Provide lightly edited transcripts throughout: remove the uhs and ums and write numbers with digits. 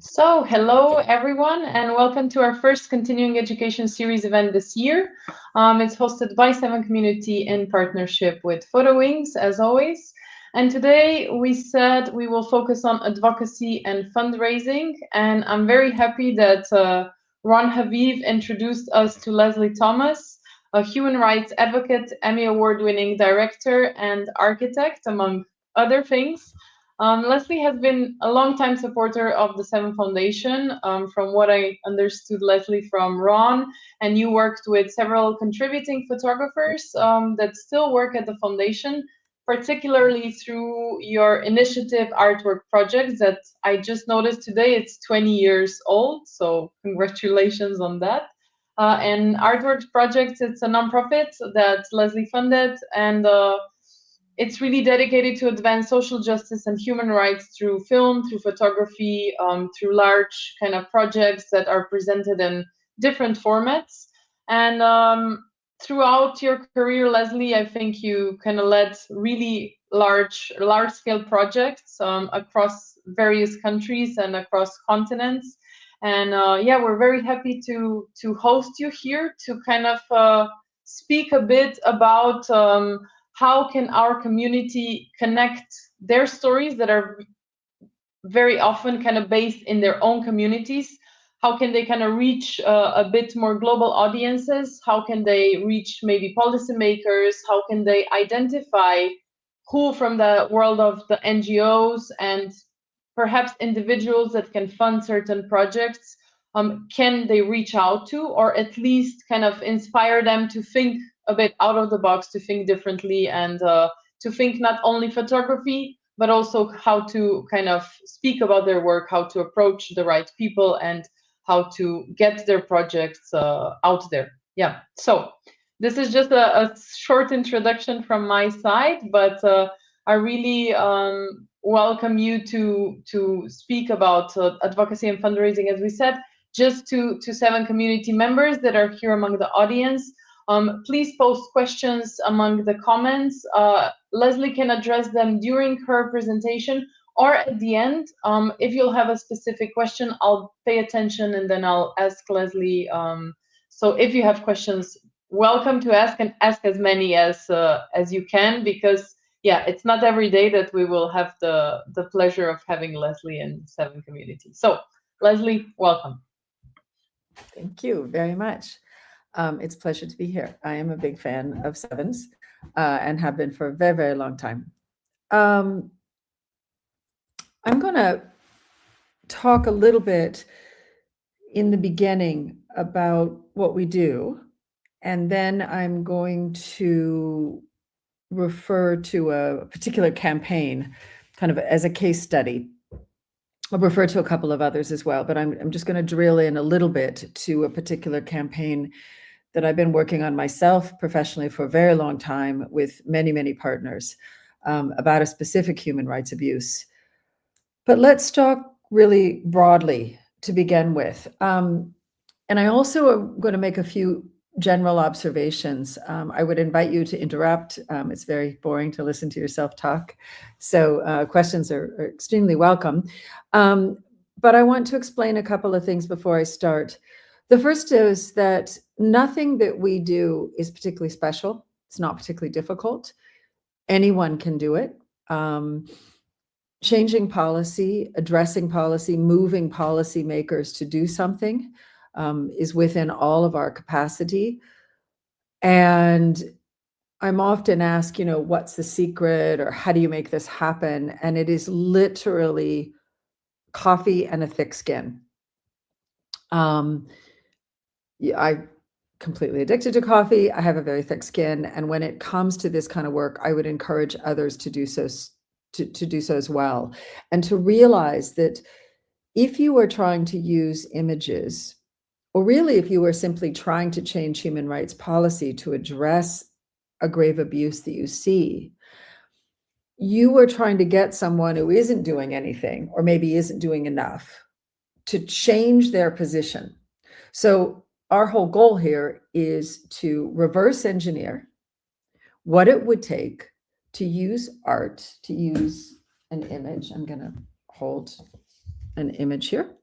So, hello everyone, and welcome to our first continuing education series event this year. It's hosted by Seven Community in partnership with Photo Wings, as always. And today we said we will focus on advocacy and fundraising. And I'm very happy that Ron Haviv introduced us to Leslie Thomas, a human rights advocate, Emmy Award winning director, and architect, among other things. Leslie has been a longtime supporter of the Seven Foundation. From what I understood, Leslie, from Ron, and you worked with several contributing photographers that still work at the foundation, particularly through your initiative artwork projects that I just noticed today. It's 20 years old, so congratulations on that. And Artworks Projects, it's a nonprofit that Leslie funded, and it's really dedicated to advance social justice and human rights through film, through photography, through large kind of projects that are presented in different formats. And throughout your career, Leslie, I think you kind of led really large scale projects across various countries and across continents. And yeah, we're very happy to host you here to kind of speak a bit about how can our community connect their stories that are very often kind of based in their own communities. How can they kind of reach a bit more global audiences? How can they reach maybe policymakers? How can they identify who from the world of the NGOs and perhaps individuals that can fund certain projects can they reach out to, or at least kind of inspire them to think a bit out of the box, to think differently, and to think not only photography but also how to kind of speak about their work, how to approach the right people, and how to get their projects out there. Yeah. So this is just a short introduction from my side, but I really welcome you to speak about advocacy and fundraising, as we said, just to seven community members that are here among the audience. Please post questions among the comments. Leslie can address them during her presentation or at the end. If you'll have a specific question, I'll pay attention and then I'll ask Leslie. So if you have questions, welcome to ask, and ask as many as you can, because yeah, it's not every day that we will have the pleasure of having Leslie in Seven Community. So Leslie, welcome. Thank you very much. It's a pleasure to be here. I am a big fan of Sevens and have been for a very, very long time. I'm going to talk a little bit in the beginning about what we do, and then I'm going to refer to a particular campaign kind of as a case study. I'll refer to a couple of others as well, but I'm just going to drill in a little bit to a particular campaign that I've been working on myself professionally for a very long time with many, many partners about a specific human rights abuse. But let's talk really broadly to begin with. And I also am going to make a few general observations. I would invite you to interrupt. It's very boring to listen to yourself talk. So questions are extremely welcome. But I want to explain a couple of things before I start. The first is that nothing that we do is particularly special. It's not particularly difficult. Anyone can do it. Changing policy, addressing policy, moving policymakers to do something is within all of our capacity. And I'm often asked, what's the secret, or how do you make this happen? And it is literally coffee and a thick skin. I'm completely addicted to coffee. I have a very thick skin. And when it comes to this kind of work, I would encourage others to do so, to do so as well. And to realize that if you are trying to use images, or really if you are simply trying to change human rights policy to address a grave abuse that you see, you are trying to get someone who isn't doing anything, or maybe isn't doing enough, to change their position. So our whole goal here is to reverse engineer what it would take to use art, to use an image. I'm going to hold an image here.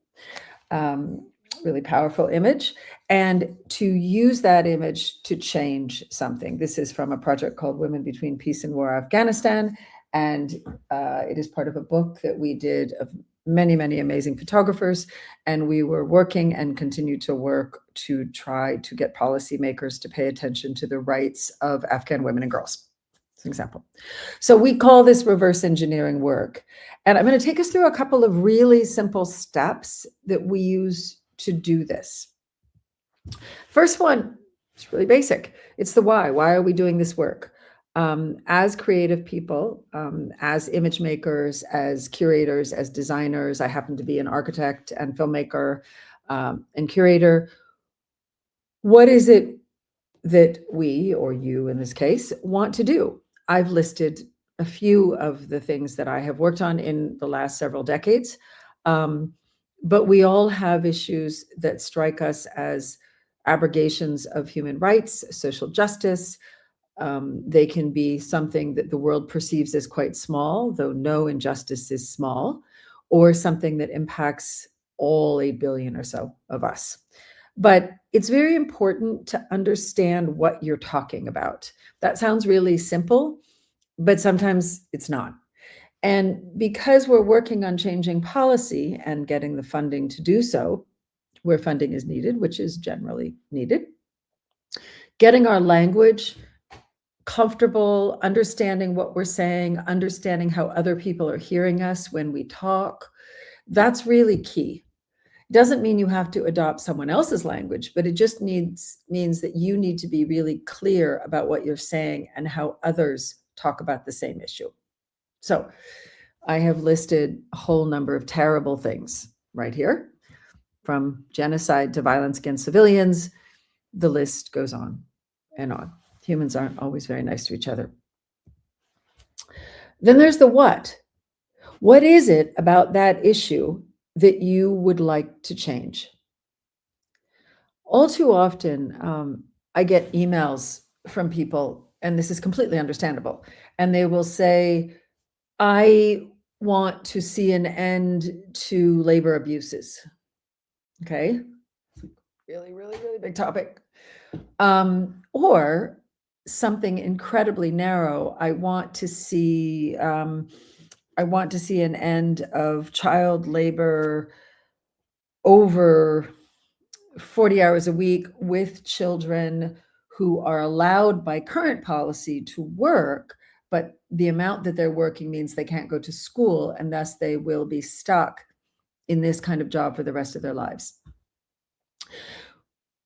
Really powerful image, and to use that image to change something. This is from a project called Women Between Peace and War Afghanistan, and it is part of a book that we did of many, many amazing photographers, and we were working and continue to work to try to get policymakers to pay attention to the rights of Afghan women and girls, as an example. So we call this reverse engineering work. And I'm going to take us through a couple of really simple steps that we use to do this. First one, it's really basic. It's the why. Why are we doing this work? As creative people, as image makers, as curators, as designers, I happen to be an architect and filmmaker and curator. What is it that we, or you in this case, want to do? I've listed a few of the things that I have worked on in the last several decades, but we all have issues that strike us as abrogations of human rights, social justice. They can be something that the world perceives as quite small, though no injustice is small, or something that impacts all 8 billion or so of us. But it's very important to understand what you're talking about. That sounds really simple, but sometimes it's not. And because we're working on changing policy and getting the funding to do so, where funding is needed, which is generally needed, getting our language comfortable, understanding what we're saying, understanding how other people are hearing us when we talk, that's really key. Doesn't mean you have to adopt someone else's language, but it just means that you need to be really clear about what you're saying and how others talk about the same issue. So I have listed a whole number of terrible things right here, from genocide to violence against civilians. The list goes on and on. Humans aren't always very nice to each other. Then there's the what. What is it about that issue that you would like to change? All too often, I get emails from people, and this is completely understandable, and they will say, I want to see an end to labor abuses. Okay. Really, really, really big topic. Or something incredibly narrow. I want to see an end of child labor over 40 hours a week with children who are allowed by current policy to work, but the amount that they're working means they can't go to school, and thus they will be stuck in this kind of job for the rest of their lives.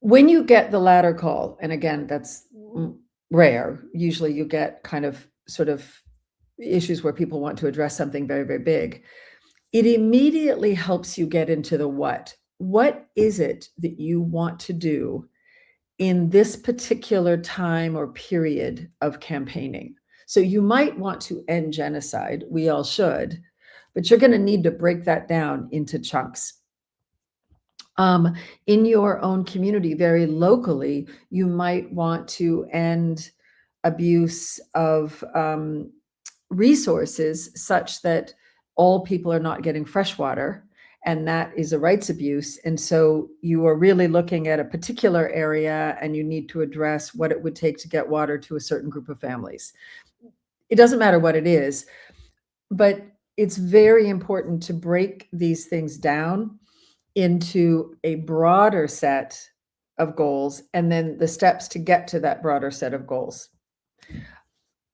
When you get the latter call, and again, that's rare, usually you get kind of sort of issues where people want to address something very, very big. It immediately helps you get into the what. What is it that you want to do in this particular time or period of campaigning? So you might want to end genocide. We all should, but you're going to need to break that down into chunks. In your own community, very locally, you might want to end abuse of resources such that all people are not getting fresh water, and that is a rights abuse. And so you are really looking at a particular area, and you need to address what it would take to get water to a certain group of families. It doesn't matter what it is, but it's very important to break these things down into a broader set of goals, and then the steps to get to that broader set of goals.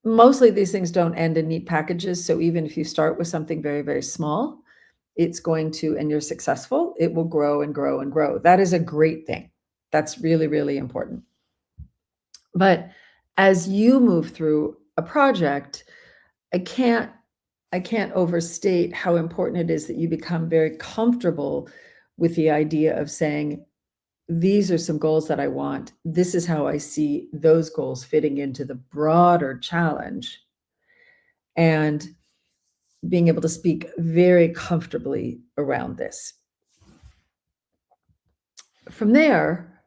Mostly these things don't end in neat packages. So even if you start with something very, very small, it's going to, and you're successful, it will grow and grow and grow. That is a great thing. That's really, really important. But as you move through a project, I can't overstate how important it is that you become very comfortable with the idea of saying, these are some goals that I want. This is how I see those goals fitting into the broader challenge, and being able to speak very comfortably around this. From there,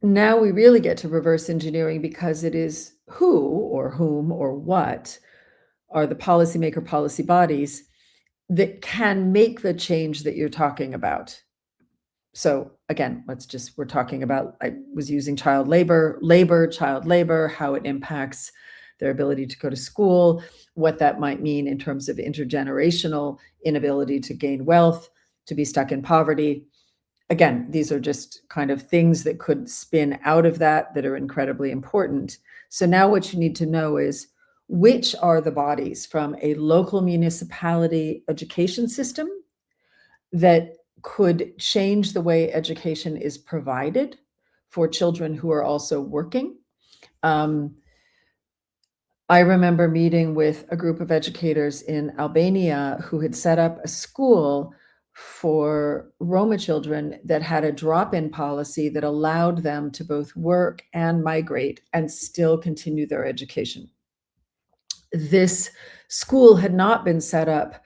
now we really get to reverse engineering, because it is who or whom or what are the policymaker policy bodies, that can make the change that you're talking about. So again, we're talking about, I was using child labor, how it impacts their ability to go to school, what that might mean in terms of intergenerational inability to gain wealth, to be stuck in poverty. Again, these are just kind of things that could spin out of that are incredibly important. So now what you need to know is, which are the bodies from a local municipality education system that could change the way education is provided for children who are also working. I remember meeting with a group of educators in Albania who had set up a school for Roma children that had a drop-in policy that allowed them to both work and migrate and still continue their education. This school had not been set up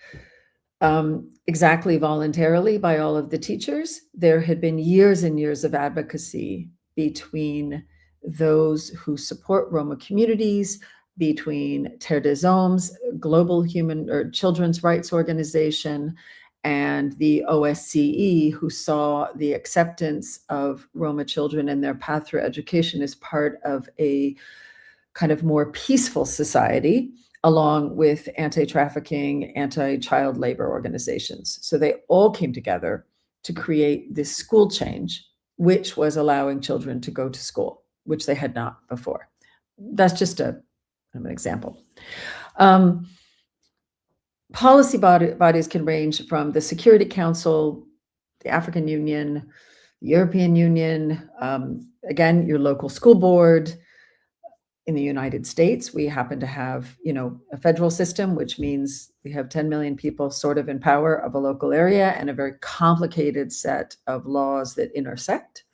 exactly voluntarily by all of the teachers. There had been years and years of advocacy between those who support Roma communities, between Terre des Hommes, global human or children's rights organization, and the OSCE, who saw the acceptance of Roma children and their path through education as part of a kind of more peaceful society, along with anti-trafficking, anti-child labor organizations. So they all came together to create this school change, which was allowing children to go to school, which they had not before. That's just an example. Policy bodies can range from the Security Council, the African Union, the European Union, again, your local school board. In the United States, we happen to have, a federal system, which means we have 10 million people sort of in power of a local area and a very complicated set of laws that intersect.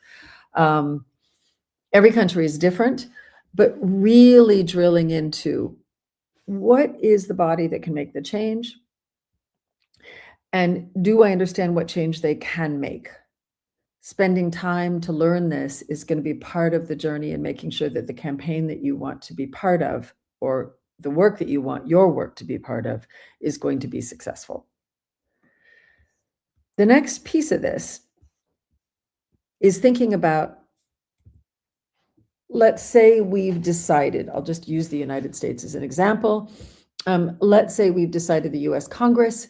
Every country is different, but really drilling into what is the body that can make the change? And do I understand what change they can make? Spending time to learn this is going to be part of the journey in making sure that the campaign that you want to be part of, or the work that you want your work to be part of, is going to be successful. The next piece of this is thinking about, let's say we've decided, I'll just use the United States as an example. Let's say we've decided the US Congress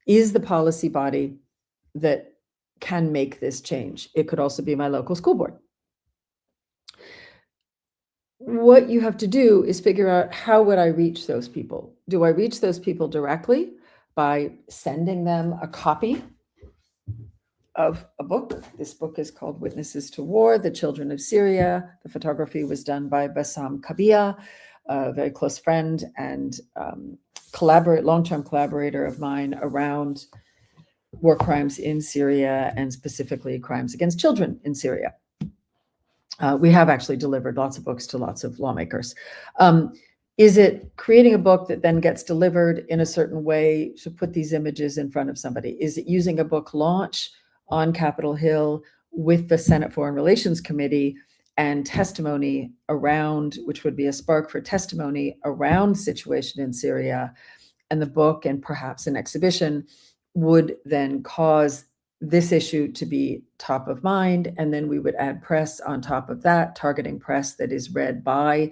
is the policy body that can make this change. It could also be my local school board. What you have to do is figure out, how would I reach those people? Do I reach those people directly by sending them a copy of a book? This book is called Witnesses to War, The Children of Syria. The photography was done by Bassam Kabia, a very close friend and long-term collaborator of mine around war crimes in Syria, and specifically crimes against children in Syria. We have actually delivered lots of books to lots of lawmakers. Is it creating a book that then gets delivered in a certain way to put these images in front of somebody? Is it using a book launch on Capitol Hill with the Senate Foreign Relations Committee and testimony around, which would be a spark for testimony around situation in Syria, and the book and perhaps an exhibition would then cause this issue to be top of mind, and then we would add press on top of that, targeting press that is read by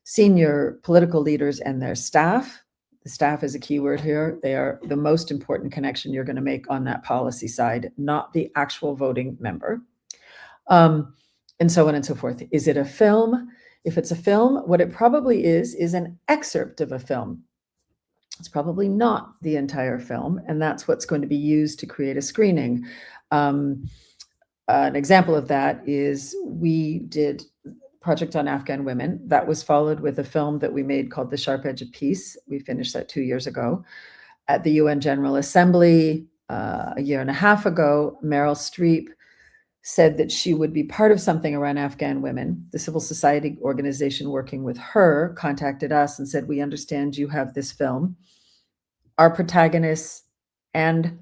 senior political leaders and their staff. The staff is a key word here. They are the most important connection you're going to make on that policy side, not the actual voting member. And so on and so forth. Is it a film? If it's a film, what it probably is an excerpt of a film. It's probably not the entire film, and that's what's going to be used to create a screening. An example of that is, we did a project on Afghan women that was followed with a film that we made called The Sharp Edge of Peace. We finished that 2 years ago. At the UN General Assembly a year and a half ago, Meryl Streep said that she would be part of something around Afghan women. The civil society organization working with her contacted us and said, we understand you have this film. Our protagonists and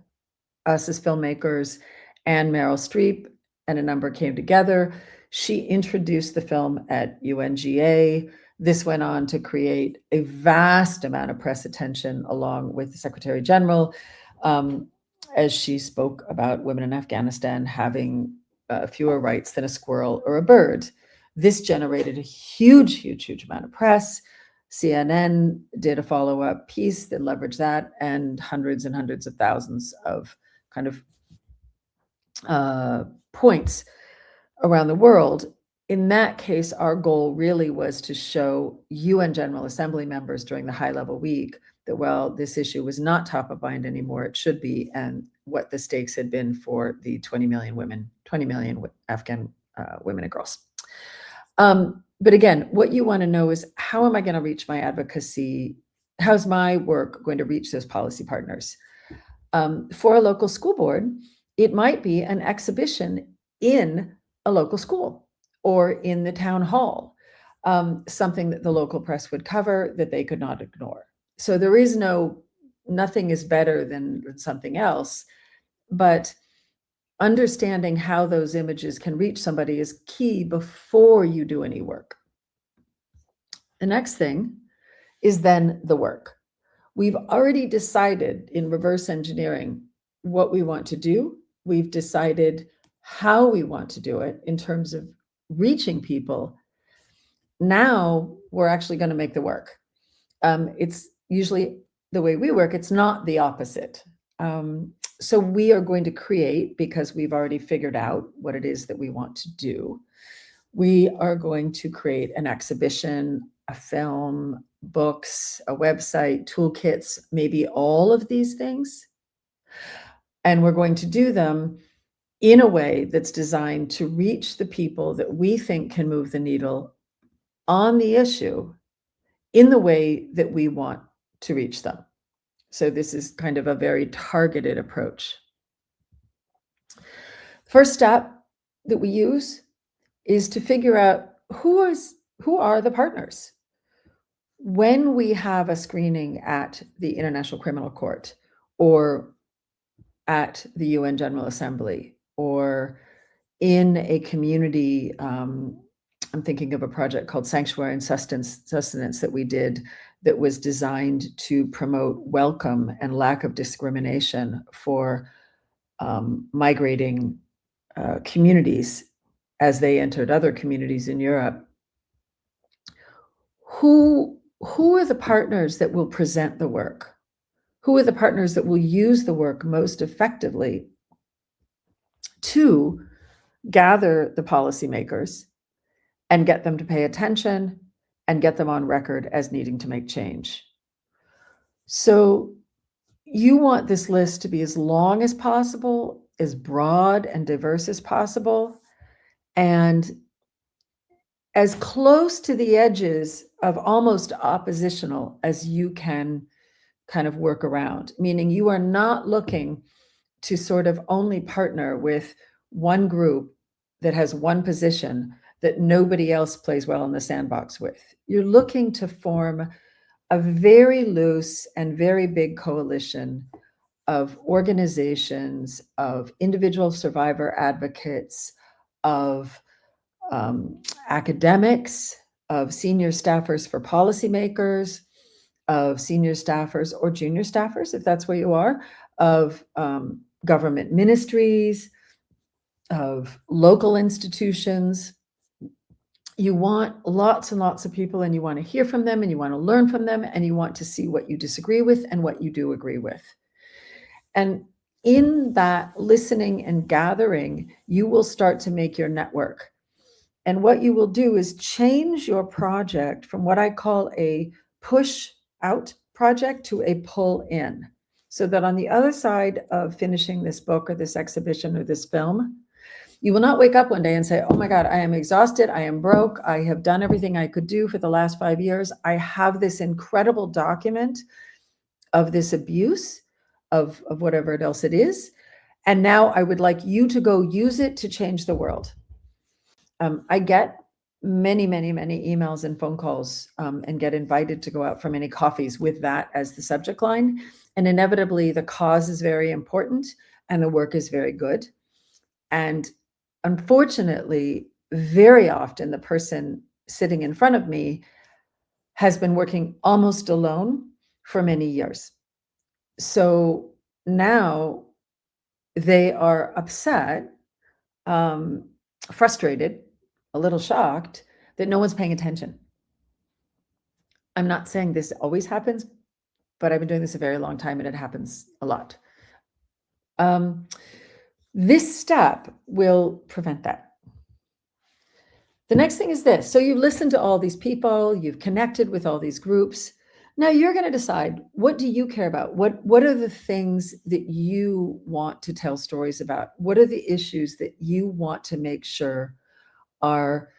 us as filmmakers and Meryl Streep and a number came together. She introduced the film at UNGA. This went on to create a vast amount of press attention, along with the Secretary General, as she spoke about women in Afghanistan having fewer rights than a squirrel or a bird. This generated a huge amount of press. CNN did a follow-up piece that leveraged that, and hundreds of thousands of kind of points around the world. In that case, our goal really was to show UN General Assembly members during the high-level week that, well, this issue was not top of mind anymore, it should be, and what the stakes had been for the 20 million Afghan women and girls. But again, what you want to know is, how am I going to reach my advocacy? How's my work going to reach those policy partners? For a local school board, it might be an exhibition in a local school or in the town hall, something that the local press would cover that they could not ignore. So there is nothing is better than something else, but understanding how those images can reach somebody is key before you do any work. The next thing is then the work. We've already decided in reverse engineering what we want to do. We've decided how we want to do it in terms of reaching people. Now we're actually going to make the work. It's usually the way we work, it's not the opposite. So we are going to create, because we've already figured out what it is that we want to do. We are going to create an exhibition, a film, books, a website, toolkits, maybe all of these things. And we're going to do them in a way that's designed to reach the people that we think can move the needle on the issue in the way that we want to reach them. So this is kind of a very targeted approach. First step that we use is to figure out who are the partners. When we have a screening at the International Criminal Court, or at the UN General Assembly, or in a community, I'm thinking of a project called Sanctuary and Sustenance that we did that was designed to promote welcome and lack of discrimination for migrating communities as they entered other communities in Europe. Who are the partners that will present the work? Who are the partners that will use the work most effectively to gather the policymakers and get them to pay attention and get them on record as needing to make change? So you want this list to be as long as possible, as broad and diverse as possible, and as close to the edges of almost oppositional as you can kind of work around, meaning you are not looking to sort of only partner with one group that has one position that nobody else plays well in the sandbox with. You're looking to form a very loose and very big coalition of organizations, of individual survivor advocates, of academics, of senior staffers for policymakers, of senior staffers or junior staffers, if that's where you are, of government ministries, of local institutions. You want lots and lots of people, and you want to hear from them, and you want to learn from them, and you want to see what you disagree with and what you do agree with. And in that listening and gathering, you will start to make your network. And what you will do is change your project from what I call a push out project to a pull in, so that on the other side of finishing this book or this exhibition or this film, you will not wake up one day and say, oh my God, I am exhausted, I am broke, I have done everything I could do for the last 5 years. I have this incredible document of this abuse, of whatever else it is, and now I would like you to go use it to change the world. I get many emails and phone calls, and get invited to go out for many coffees with that as the subject line. And inevitably, the cause is very important and the work is very good. And unfortunately, very often the person sitting in front of me has been working almost alone for many years. So now they are upset, frustrated, a little shocked that no one's paying attention. I'm not saying this always happens, but I've been doing this a very long time and it happens a lot. This step will prevent that. The next thing is this. So you've listened to all these people, you've connected with all these groups. Now you're going to decide, what do you care about? What are the things that you want to tell stories about? What are the issues that you want to make sure are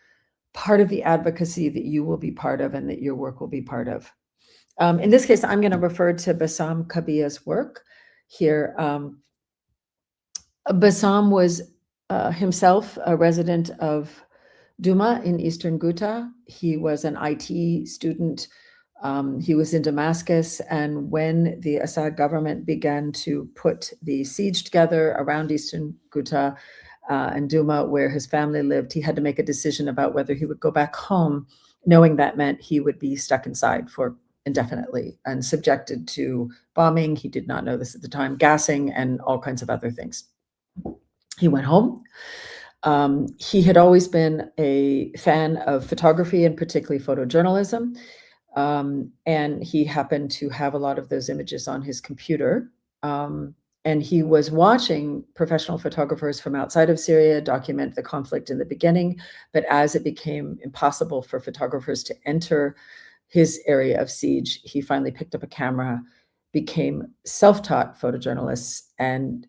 part of the advocacy that you will be part of and that your work will be part of? In this case, I'm going to refer to Bassam Kabiya's work here. Bassam was himself a resident of Duma in eastern Ghouta. He was an IT student. He was in Damascus, and when the Assad government began to put the siege together around eastern Ghouta and Duma, where his family lived, he had to make a decision about whether he would go back home, knowing that meant he would be stuck inside for indefinitely and subjected to bombing. He did not know this at the time, gassing, and all kinds of other things. He went home. He had always been a fan of photography and particularly photojournalism. And he happened to have a lot of those images on his computer. And he was watching professional photographers from outside of Syria document the conflict in the beginning. But as it became impossible for photographers to enter his area of siege, he finally picked up a camera, became self-taught photojournalists, and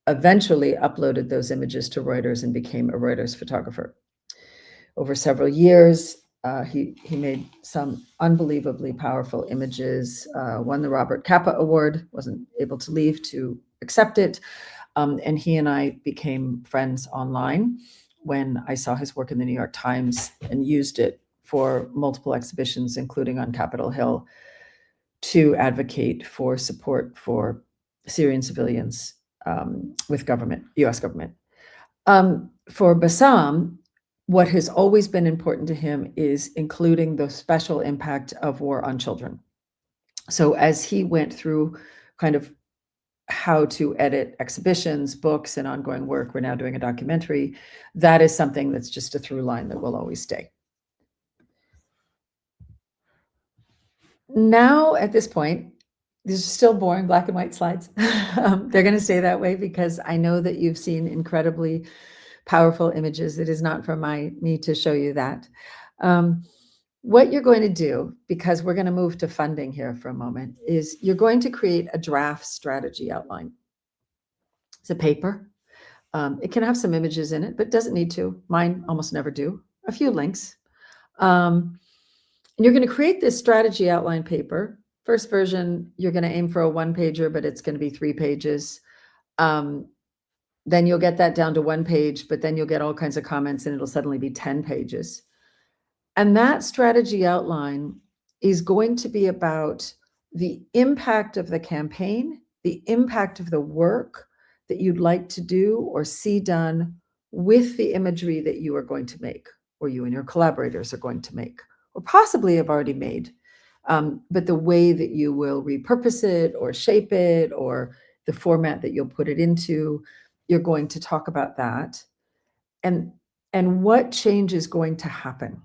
eventually uploaded those images to Reuters and became a Reuters photographer. Over several years, he made some unbelievably powerful images, won the Robert Capa Award, wasn't able to leave to accept it. And he and I became friends online when I saw his work in the New York Times and used it for multiple exhibitions, including on Capitol Hill, to advocate for support for Syrian civilians with government, US government. For Bassam, what has always been important to him is including the special impact of war on children. So as he went through kind of how to edit exhibitions, books, and ongoing work, we're now doing a documentary, that is something that's just a through line that will always stay. Now, at this point, these are still boring black and white slides. They're going to stay that way because I know that you've seen incredibly powerful images. It is not for me to show you that. What you're going to do, because we're going to move to funding here for a moment, is you're going to create a draft strategy outline. It's a paper. It can have some images in it, but it doesn't need to. Mine almost never do. A few links. And you're going to create this strategy outline paper. First version, you're going to aim for a one-pager, but it's going to be 3 pages. Then you'll get that down to 1 page, but then you'll get all kinds of comments and it'll suddenly be 10 pages. And that strategy outline is going to be about the impact of the campaign, the impact of the work that you'd like to do or see done with the imagery that you are going to make, or you and your collaborators are going to make, or possibly have already made. But the way that you will repurpose it or shape it, or the format that you'll put it into, you're going to talk about that and what change is going to happen.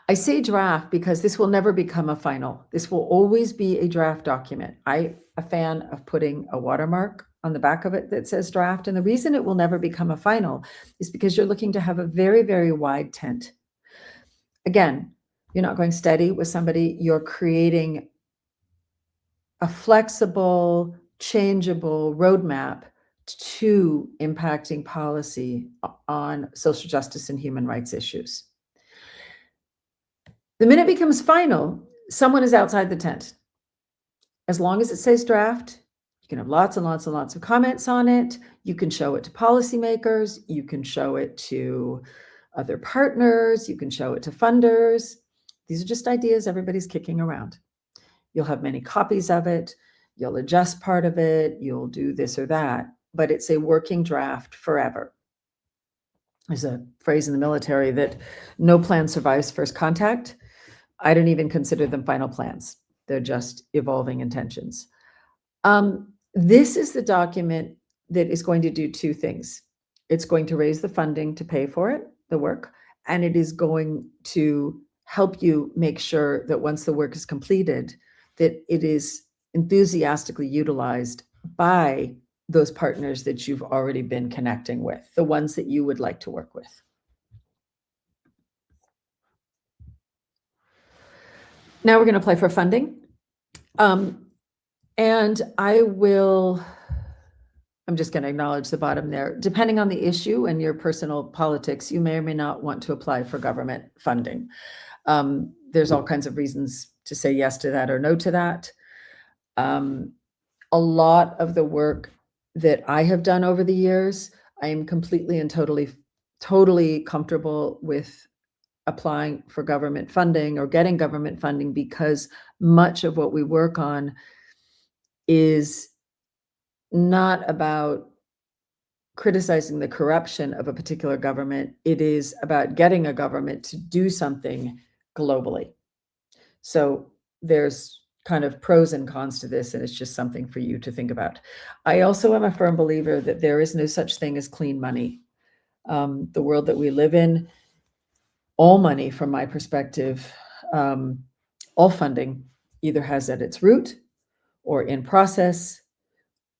I say draft because this will never become a final. This will always be a draft document. I'm a fan of putting a watermark on the back of it that says draft. And the reason it will never become a final is because you're looking to have a very, very wide tent. Again, you're not going steady with somebody. You're creating a flexible, changeable roadmap to impacting policy on social justice and human rights issues. The minute it becomes final, someone is outside the tent. As long as it says draft, you can have lots and lots and lots of comments on it. You can show it to policymakers. You can show it to other partners. You can show it to funders. These are just ideas everybody's kicking around. You'll have many copies of it. You'll adjust part of it. You'll do this or that, but it's a working draft forever. There's a phrase in the military that no plan survives first contact. I don't even consider them final plans. They're just evolving intentions. This is the document that is going to do two things. It's going to raise the funding to pay for it, the work, and it is going to help you make sure that once the work is completed, that it is enthusiastically utilized by those partners that you've already been connecting with, the ones that you would like to work with. Now we're going to apply for funding. And I'm just going to acknowledge the bottom there. Depending on the issue and your personal politics, you may or may not want to apply for government funding. There's all kinds of reasons to say yes to that or no to that. A lot of the work that I have done over the years, I am completely and totally comfortable with applying for government funding or getting government funding, because much of what we work on is not about criticizing the corruption of a particular government. It is about getting a government to do something globally. So there's kind of pros and cons to this, and it's just something for you to think about. I also am a firm believer that there is no such thing as clean money. The world that we live in, all money, from my perspective, all funding either has at its root or in process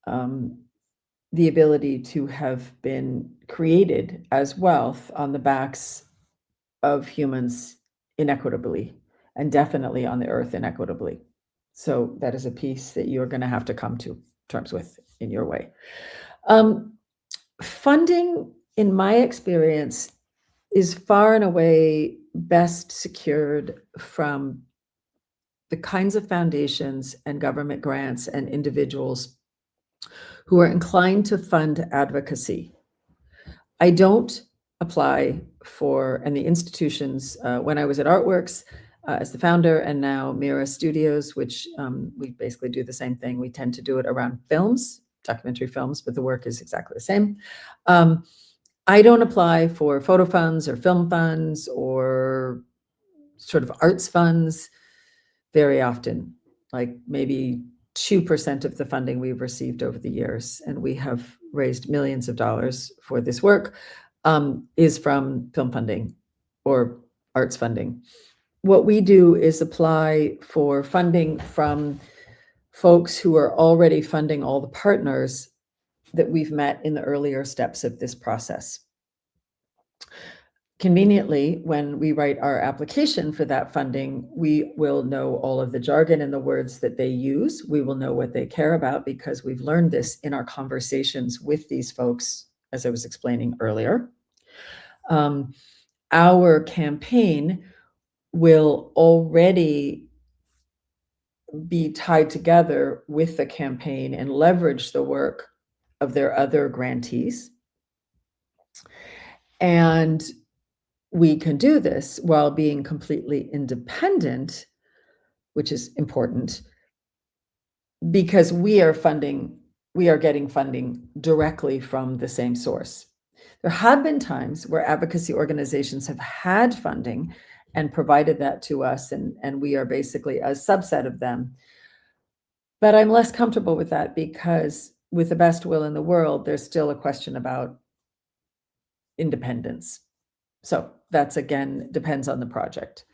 the ability to have been created as wealth on the backs of humans inequitably, and definitely on the earth inequitably. So that is a piece that you're going to have to come to terms with in your way. Funding, in my experience, is far and away best secured from the kinds of foundations and government grants and individuals who are inclined to fund advocacy. I don't apply for, and the institutions, when I was at Artworks as the founder, and now Mira Studios, which we basically do the same thing. We tend to do it around films, documentary films, but the work is exactly the same. I don't apply for photo funds or film funds or sort of arts funds very often, like maybe 2% of the funding we've received over the years, and we have raised millions of dollars for this work, is from film funding or arts funding. What we do is apply for funding from folks who are already funding all the partners that we've met in the earlier steps of this process. Conveniently, when we write our application for that funding, we will know all of the jargon and the words that they use. We will know what they care about, because we've learned this in our conversations with these folks, as I was explaining earlier. Our campaign will already be tied together with the campaign and leverage the work of their other grantees. And we can do this while being completely independent, which is important, because we are getting funding directly from the same source. There have been times where advocacy organizations have had funding and provided that to us, and we are basically a subset of them. But I'm less comfortable with that, because with the best will in the world, there's still a question about independence. So that's, again, depends on the project.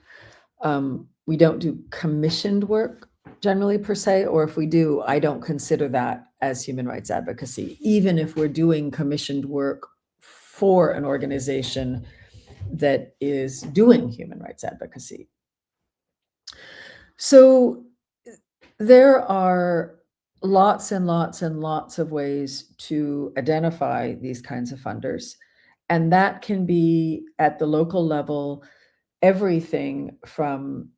We don't do commissioned work generally per se, or if we do, I don't consider that as human rights advocacy, even if we're doing commissioned work for an organization that is doing human rights advocacy. So there are lots and lots and lots of ways to identify these kinds of funders. And that can be at the local level, everything from,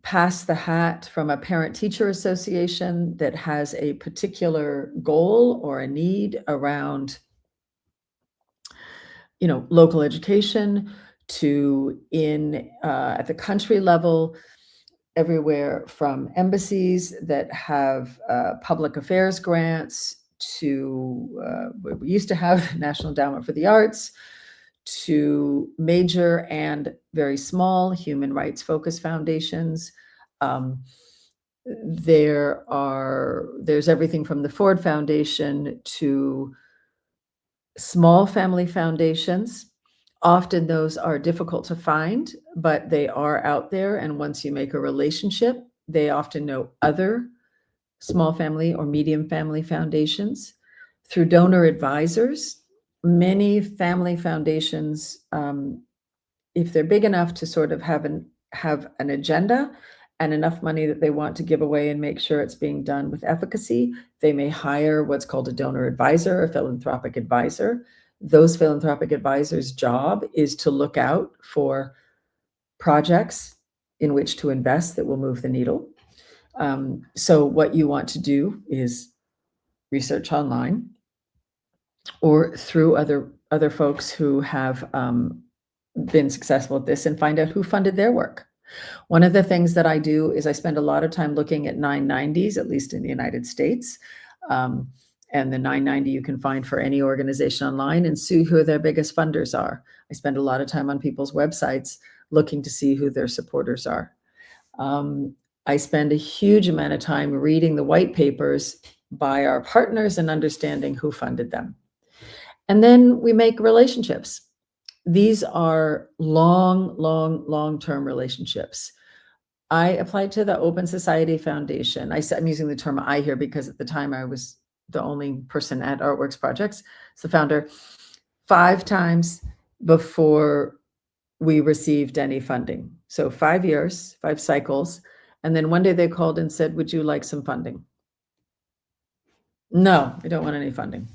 pass the hat from a parent-teacher association that has a particular goal or a need around, local education, to at the country level, everywhere from embassies that have public affairs grants to we used to have National Endowment for the Arts, to major and very small human rights focused foundations. There's everything from the Ford Foundation to small family foundations. Often those are difficult to find, but they are out there. And once you make a relationship, they often know other small family or medium family foundations. Through donor advisors, many family foundations, if they're big enough to sort of have an agenda and enough money that they want to give away and make sure it's being done with efficacy, they may hire what's called a donor advisor, a philanthropic advisor. Those philanthropic advisors' job is to look out for projects in which to invest that will move the needle. So what you want to do is research online or through other folks who have been successful at this and find out who funded their work. One of the things that I do is I spend a lot of time looking at 990s, at least in the United States. And the 990 you can find for any organization online, and see who their biggest funders are. I spend a lot of time on people's websites looking to see who their supporters are. I spend a huge amount of time reading the white papers by our partners and understanding who funded them. And then we make relationships. These are long-term relationships. I applied to the Open Society Foundation. I'm using the term I here because at the time I was the only person at Artworks Projects, as the founder, 5 times before we received any funding. So 5 years, 5 cycles. And then one day they called and said, would you like some funding? No, we don't want any funding.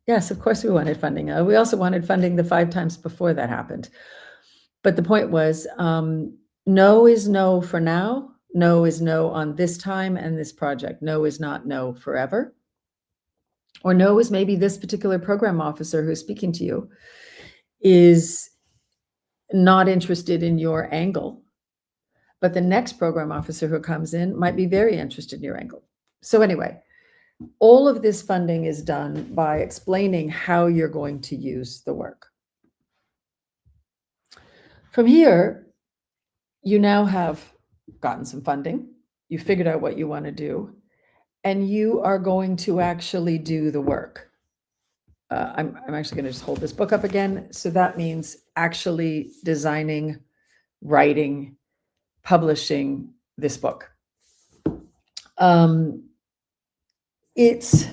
Yes, of course we wanted funding. We also wanted funding the 5 times before that happened. But the point was, no is no for now. No is no on this time and this project. No is not no forever. Or no is maybe this particular program officer who's speaking to you is not interested in your angle. But the next program officer who comes in might be very interested in your angle. So anyway, all of this funding is done by explaining how you're going to use the work. From here, you now have gotten some funding, you figured out what you want to do, and you are going to actually do the work. I'm actually going to just hold this book up again. So that means actually designing, writing, publishing this book. It's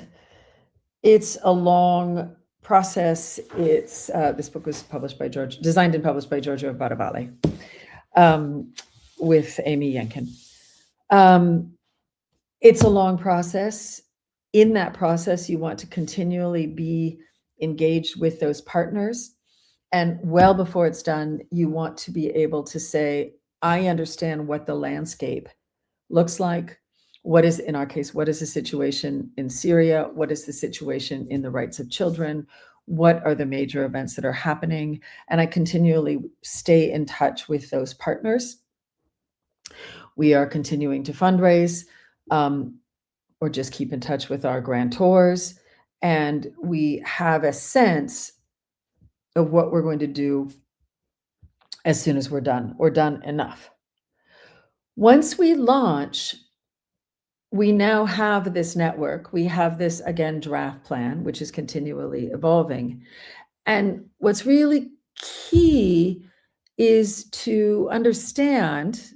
a long process. This book was designed and published by Giorgio Baravale, with Amy Yenkin. It's a long process. In that process, you want to continually be engaged with those partners. And well before it's done, you want to be able to say, I understand what the landscape looks like. What is, in our case, what is the situation in Syria? What is the situation in the rights of children? What are the major events that are happening? And I continually stay in touch with those partners. We are continuing to fundraise, or just keep in touch with our grantors. And we have a sense of what we're going to do as soon as we're done, or done enough. Once we launch, we now have this network. We have this, again, draft plan, which is continually evolving. And what's really key is to understand,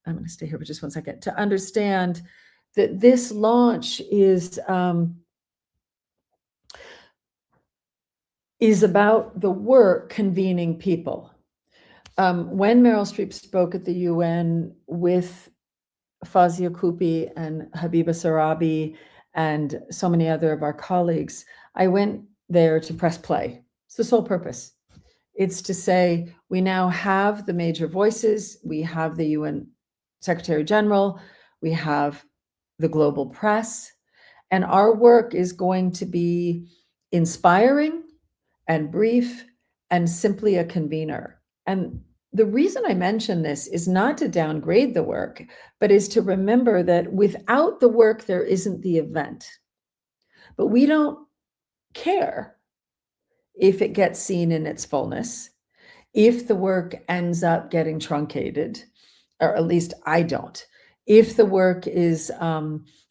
I'm going to stay here for just one second, to understand that this launch is about the work convening people. When Meryl Streep spoke at the UN with Fazia Koupi and Habiba Sarabi and so many other of our colleagues, I went there to press play. It's the sole purpose. It's to say, we now have the major voices. We have the UN Secretary General. We have the global press. And our work is going to be inspiring and brief and simply a convener. And the reason I mention this is not to downgrade the work, but is to remember that without the work, there isn't the event. But we don't care if it gets seen in its fullness, if the work ends up getting truncated, or at least I don't. If the work is,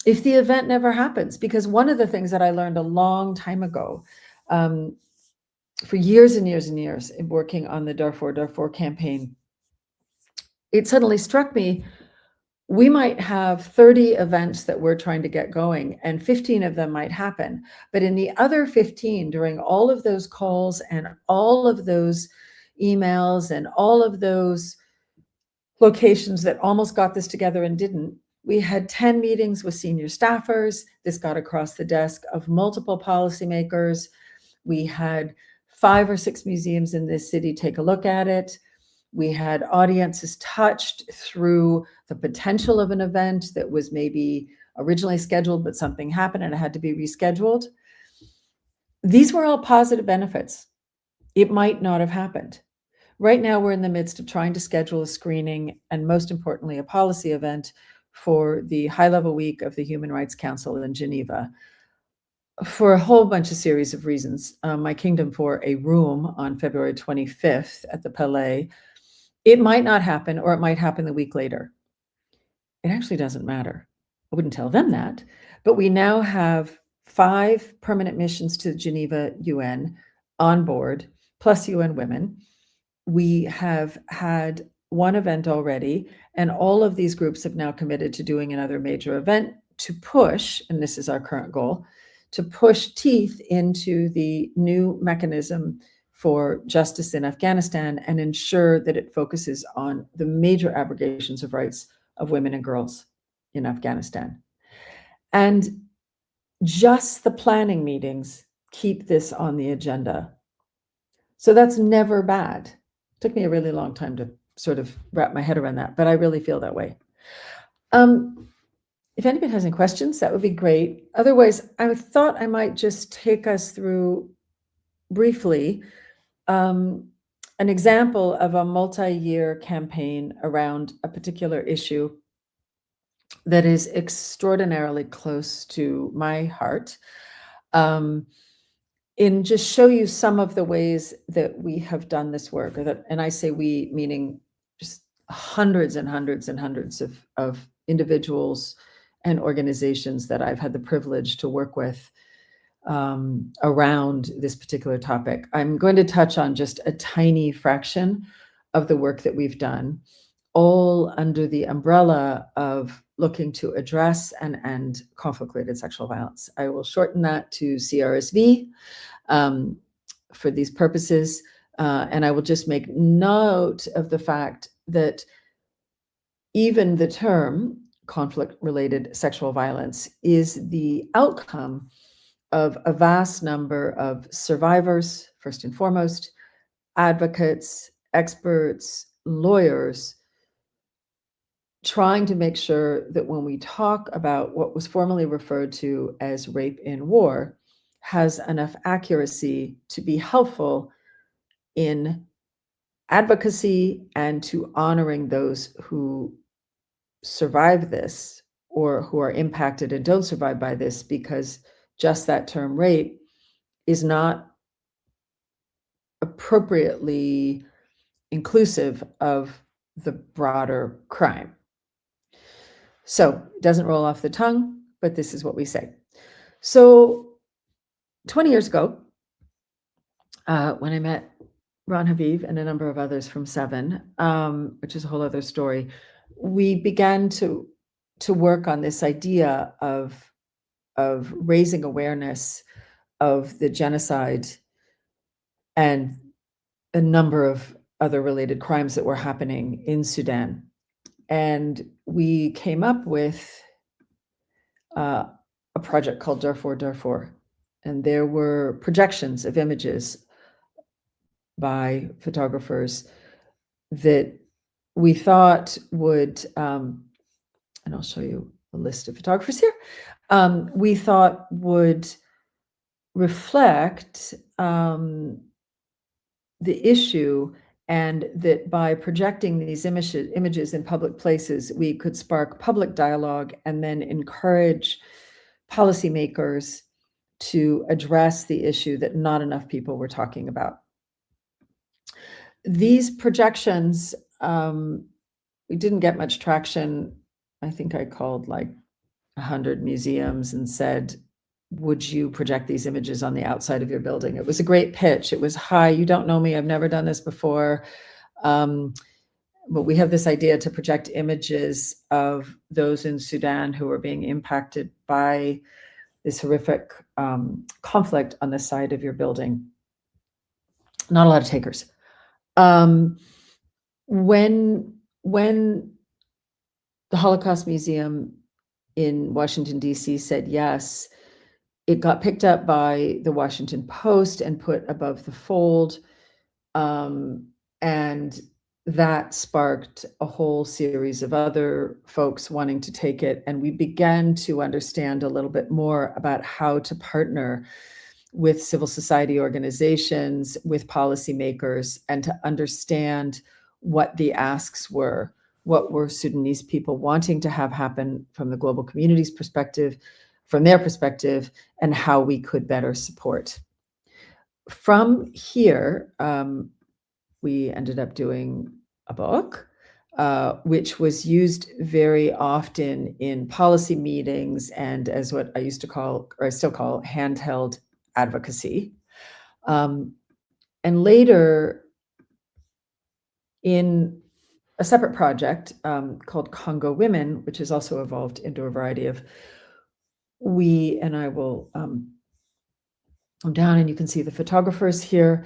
if the event never happens, because one of the things that I learned a long time ago, for years and years and years in working on the Darfur campaign, it suddenly struck me, we might have 30 events that we're trying to get going, and 15 of them might happen. But in the other 15, during all of those calls and all of those emails and all of those locations that almost got this together and didn't, we had 10 meetings with senior staffers. This got across the desk of multiple policymakers. We had 5 or 6 museums in this city take a look at it. We had audiences touched through the potential of an event that was maybe originally scheduled, but something happened and it had to be rescheduled. These were all positive benefits. It might not have happened. Right now, we're in the midst of trying to schedule a screening and, most importantly, a policy event for the high-level week of the Human Rights Council in Geneva, for a whole bunch of series of reasons. My kingdom for a room on February 25th at the Palais. It might not happen, or it might happen the week later. It actually doesn't matter. I wouldn't tell them that. But we now have 5 permanent missions to Geneva UN on board, plus UN Women. We have had 1 event already, and all of these groups have now committed to doing another major event to push, and this is our current goal, to push teeth into the new mechanism for justice in Afghanistan and ensure that it focuses on the major abrogations of rights of women and girls in Afghanistan. And just the planning meetings keep this on the agenda. So that's never bad. It took me a really long time to sort of wrap my head around that, but I really feel that way. If anybody has any questions, that would be great. Otherwise, I thought I might just take us through briefly an example of a multi-year campaign around a particular issue that is extraordinarily close to my heart. In just show you some of the ways that we have done this work, and I say we, meaning just hundreds and hundreds and hundreds of individuals and organizations that I've had the privilege to work with around this particular topic. I'm going to touch on just a tiny fraction of the work that we've done, all under the umbrella of looking to address and end conflict-related sexual violence. I will shorten that to CRSV for these purposes, and I will just make note of the fact that even the term conflict-related sexual violence is the outcome of a vast number of survivors, first and foremost, advocates, experts, lawyers, trying to make sure that when we talk about what was formerly referred to as rape in war, has enough accuracy to be helpful in advocacy and to honoring those who survive this or who are impacted and don't survive by this, because just that term rape is not appropriately inclusive of the broader crime. So it doesn't roll off the tongue, but this is what we say. So 20 years ago, when I met Ron Haviv and a number of others from Seven, which is a whole other story, we began to work on this idea of raising awareness of the genocide and a number of other related crimes that were happening in Sudan. And we came up with a project called Darfur. And there were projections of images by photographers that we thought would, and I'll show you a list of photographers here, we thought would reflect the issue, and that by projecting these images in public places, we could spark public dialogue and then encourage policymakers to address the issue that not enough people were talking about. These projections, we didn't get much traction. I think I called like 100 museums and said, would you project these images on the outside of your building? It was a great pitch. It was, hi, you don't know me. I've never done this before. But we have this idea to project images of those in Sudan who are being impacted by this horrific conflict on the side of your building. Not a lot of takers. When the Holocaust Museum in Washington, D.C. said yes, it got picked up by the Washington Post and put above the fold. And that sparked a whole series of other folks wanting to take it. And we began to understand a little bit more about how to partner with civil society organizations, with policymakers, and to understand what the asks were. What were Sudanese people wanting to have happen from the global community's perspective, from their perspective, and how we could better support. From here, we ended up doing a book, which was used very often in policy meetings and as what I used to call, or I still call, handheld advocacy. And later, in a separate project called Congo Women, which has also evolved into a variety of, and I will come down and you can see the photographers here.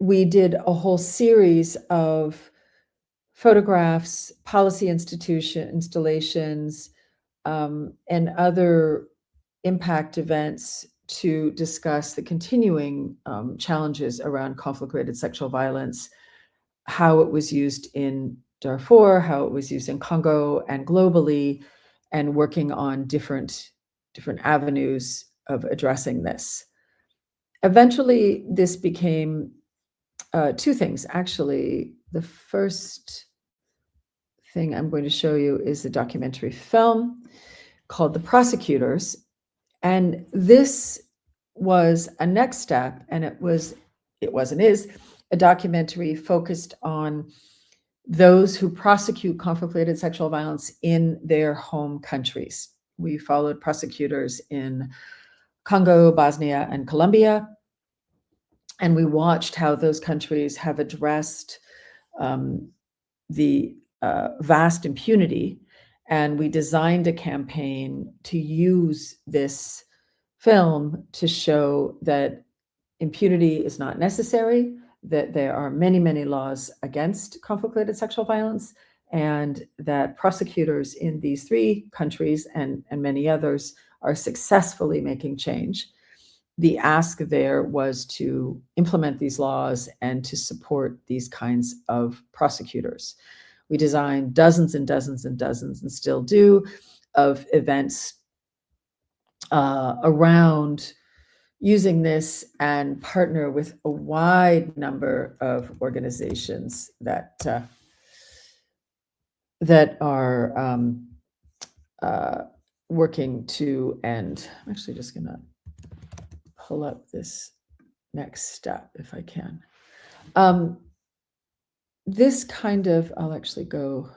We did a whole series of photographs, policy installations, and other impact events to discuss the continuing challenges around conflict-related sexual violence, how it was used in Darfur, how it was used in Congo and globally, and working on different avenues of addressing this. Eventually, this became two things. Actually, the first thing I'm going to show you is a documentary film called The Prosecutors. And this was a next step, and it was and is a documentary focused on those who prosecute conflict-related sexual violence in their home countries. We followed prosecutors in Congo, Bosnia, and Colombia, and we watched how those countries have addressed the vast impunity. And we designed a campaign to use this film to show that impunity is not necessary, that there are many, many laws against conflict-related sexual violence, and that prosecutors in these three countries and many others are successfully making change. The ask there was to implement these laws and to support these kinds of prosecutors. We designed dozens and dozens and dozens, and still do, of events around using this, and partner with a wide number of organizations that are working to end. I'm actually just going to pull up this next step if I can. This kind of, I'll actually go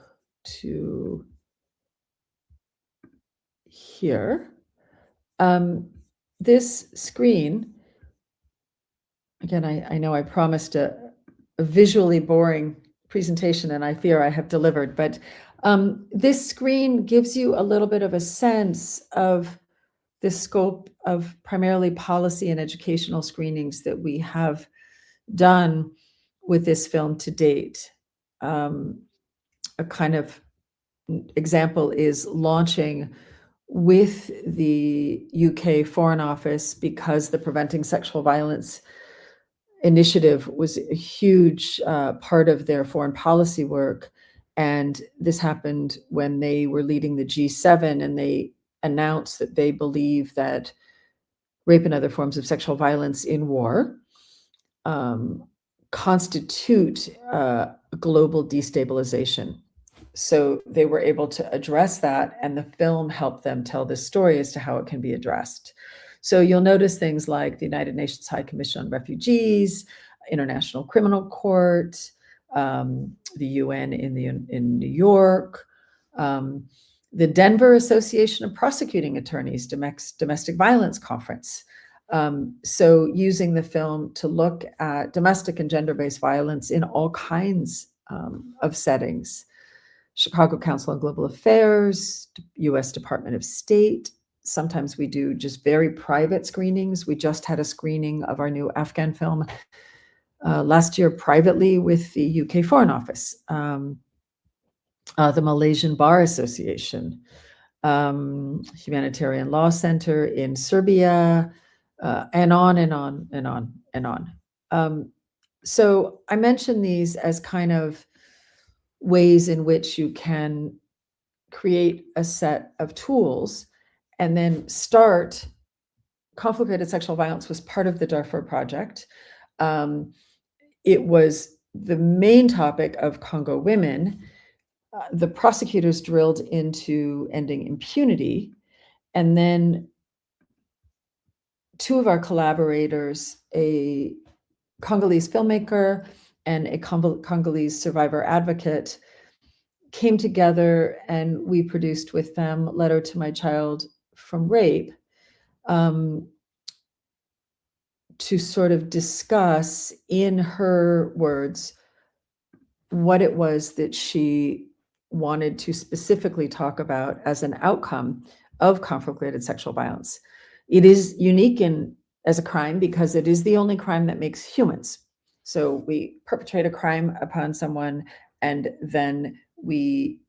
to here. This screen, again, I know I promised a visually boring presentation, and I fear I have delivered, but this screen gives you a little bit of a sense of the scope of primarily policy and educational screenings that we have done with this film to date. A kind of example is launching with the UK Foreign Office, because the Preventing Sexual Violence initiative was a huge part of their foreign policy work. And this happened when they were leading the G7, and they announced that they believe that rape and other forms of sexual violence in war constitute global destabilization. So they were able to address that, and the film helped them tell this story as to how it can be addressed. So you'll notice things like the United Nations High Commission on Refugees, International Criminal Court, the UN in New York, the Denver Association of Prosecuting Attorneys Domestic Violence Conference. So using the film to look at domestic and gender-based violence in all kinds of settings. Chicago Council on Global Affairs, US Department of State. Sometimes we do just very private screenings. We just had a screening of our new Afghan film last year privately with the UK Foreign Office, the Malaysian Bar Association, Humanitarian Law Center in Serbia, and on and on and on and on. So I mention these as kind of ways in which you can create a set of tools and then start. Conflict-related sexual violence was part of the Darfur Project. It was the main topic of Congo Women. The prosecutors drilled into ending impunity, and then two of our collaborators, a Congolese filmmaker and a Congolese survivor advocate, came together, and we produced with them Letter to My Child from Rape, to sort of discuss, in her words, what it was that she wanted to specifically talk about as an outcome of conflict-related sexual violence. It is unique as a crime because it is the only crime that makes humans. So we perpetrate a crime upon someone, and then we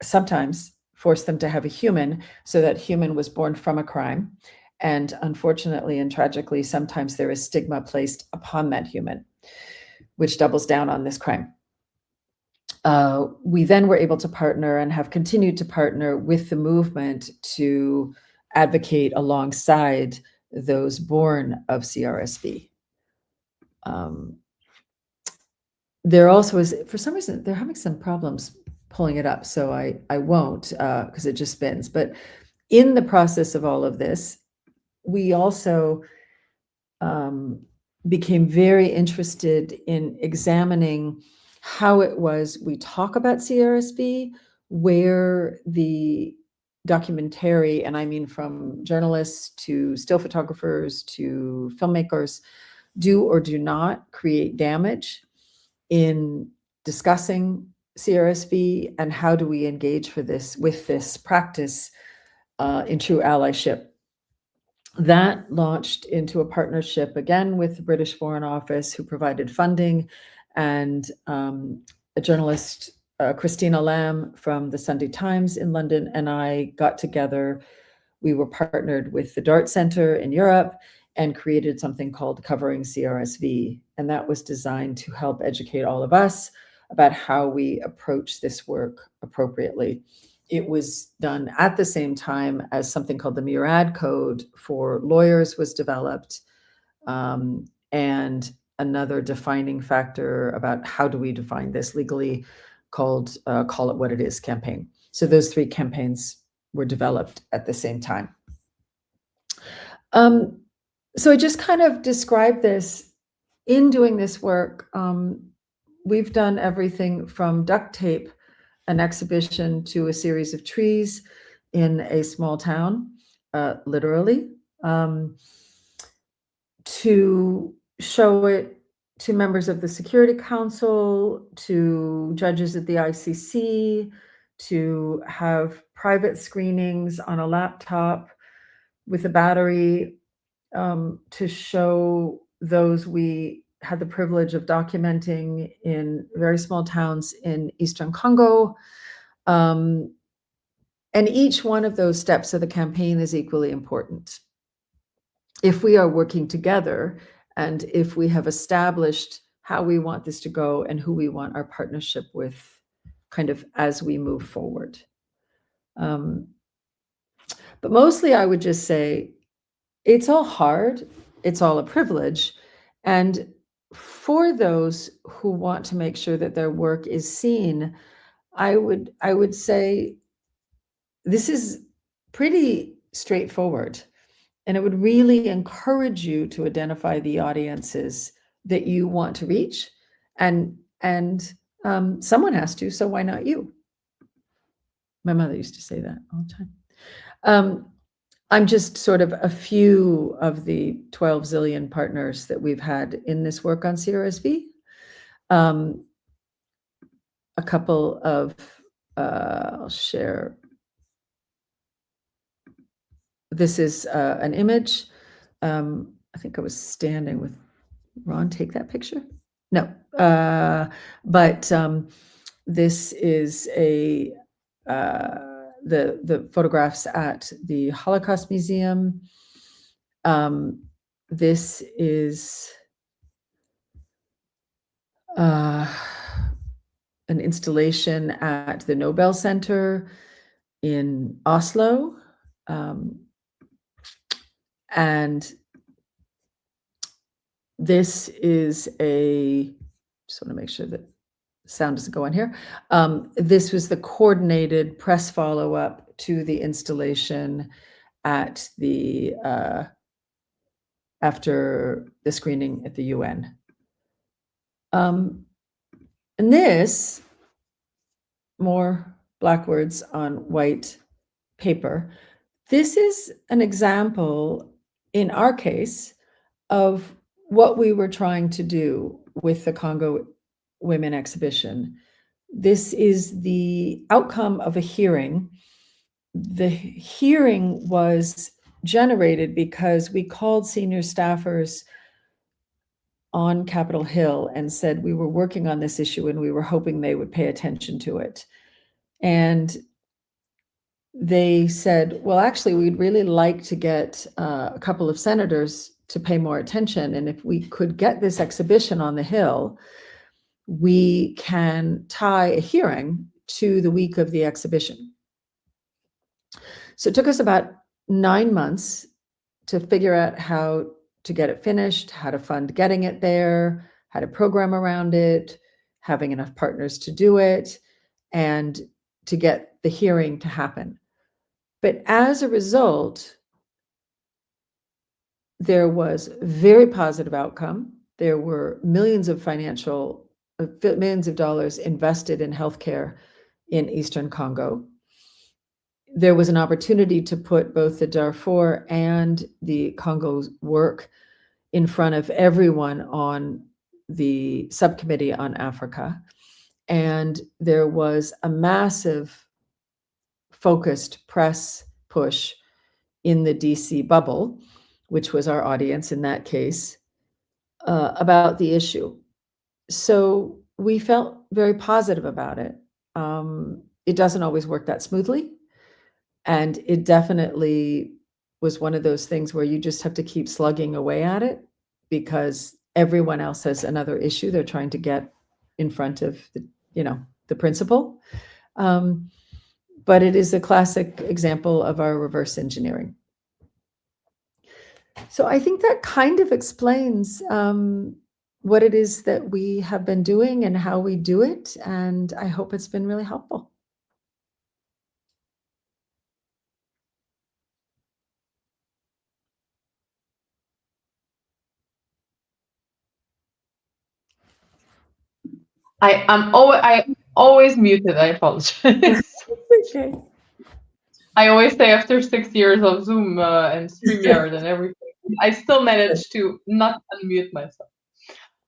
sometimes force them to have a human, so that human was born from a crime. And unfortunately and tragically, sometimes there is stigma placed upon that human, which doubles down on this crime. We then were able to partner and have continued to partner with the movement to advocate alongside those born of CRSV. There also is, for some reason, they're having some problems pulling it up, so I won't, because it just spins. But in the process of all of this, we also became very interested in examining how it was we talk about CRSV, where the documentary, and I mean from journalists to still photographers to filmmakers, do or do not create damage in discussing CRSV, and how do we engage with this practice in true allyship. That launched into a partnership again with the British Foreign Office, who provided funding, and a journalist, Christina Lamb from the Sunday Times in London, and I got together. We were partnered with the DART Center in Europe and created something called Covering CRSV. And that was designed to help educate all of us about how we approach this work appropriately. It was done at the same time as something called the Murad Code for lawyers was developed, and another defining factor about how do we define this legally called Call It What It Is campaign. So those three campaigns were developed at the same time. So I just kind of described this. In doing this work, we've done everything from duct tape an exhibition to a series of trees in a small town, literally, to show it to members of the Security Council, to judges at the ICC, to have private screenings on a laptop with a battery, to show those we had the privilege of documenting in very small towns in Eastern Congo. And each one of those steps of the campaign is equally important. If we are working together, and if we have established how we want this to go and who we want our partnership with, kind of as we move forward. But mostly I would just say, it's all hard, it's all a privilege. And for those who want to make sure that their work is seen, I would say this is pretty straightforward. And it would really encourage you to identify the audiences that you want to reach. And someone has to, so why not you? My mother used to say that all the time. I'm just sort of a few of the 12 zillion partners that we've had in this work on CRSV. A couple of, I'll share. This is an image. I think I was standing with Ron. Take that picture? No, but this is the photographs at the Holocaust Museum. This is an installation at the Nobel Center in Oslo. And this is just want to make sure that sound doesn't go on here. This was the coordinated press follow-up to the installation at the after the screening at the UN. And this, more black words on white paper, this is an example, in our case, of what we were trying to do with the Congo Women exhibition. This is the outcome of a hearing. The hearing was generated because we called senior staffers on Capitol Hill and said we were working on this issue and we were hoping they would pay attention to it. And they said, well, actually, we'd really like to get a couple of senators to pay more attention. And if we could get this exhibition on the Hill, we can tie a hearing to the week of the exhibition. So it took us about 9 months to figure out how to get it finished, how to fund getting it there, how to program around it, having enough partners to do it, and to get the hearing to happen. But as a result, there was very positive outcome. There were millions of dollars invested in healthcare in Eastern Congo. There was an opportunity to put both the Darfur and the Congo's work in front of everyone on the subcommittee on Africa. And there was a massive focused press push in the DC bubble, which was our audience in that case, about the issue. So we felt very positive about it. It doesn't always work that smoothly. And it definitely was one of those things where you just have to keep slugging away at it because everyone else has another issue they're trying to get in front of the principal. But it is a classic example of our reverse engineering. So I think that kind of explains what it is that we have been doing and how we do it. And I hope it's been really helpful. I always muted. I apologize. Okay. I always say after 6 years of Zoom and StreamYard and everything, I still manage to not unmute myself.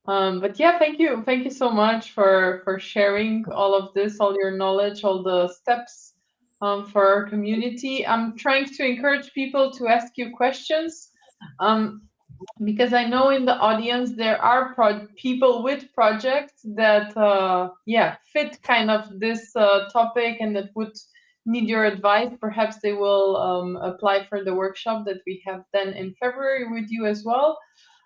But yeah, thank you so much for sharing all of this, all your knowledge, all the steps for our community. I'm trying to encourage people to ask you questions. Because I know in the audience there are people with projects that fit kind of this topic and that would need your advice. Perhaps they will apply for the workshop that we have then in February with you as well.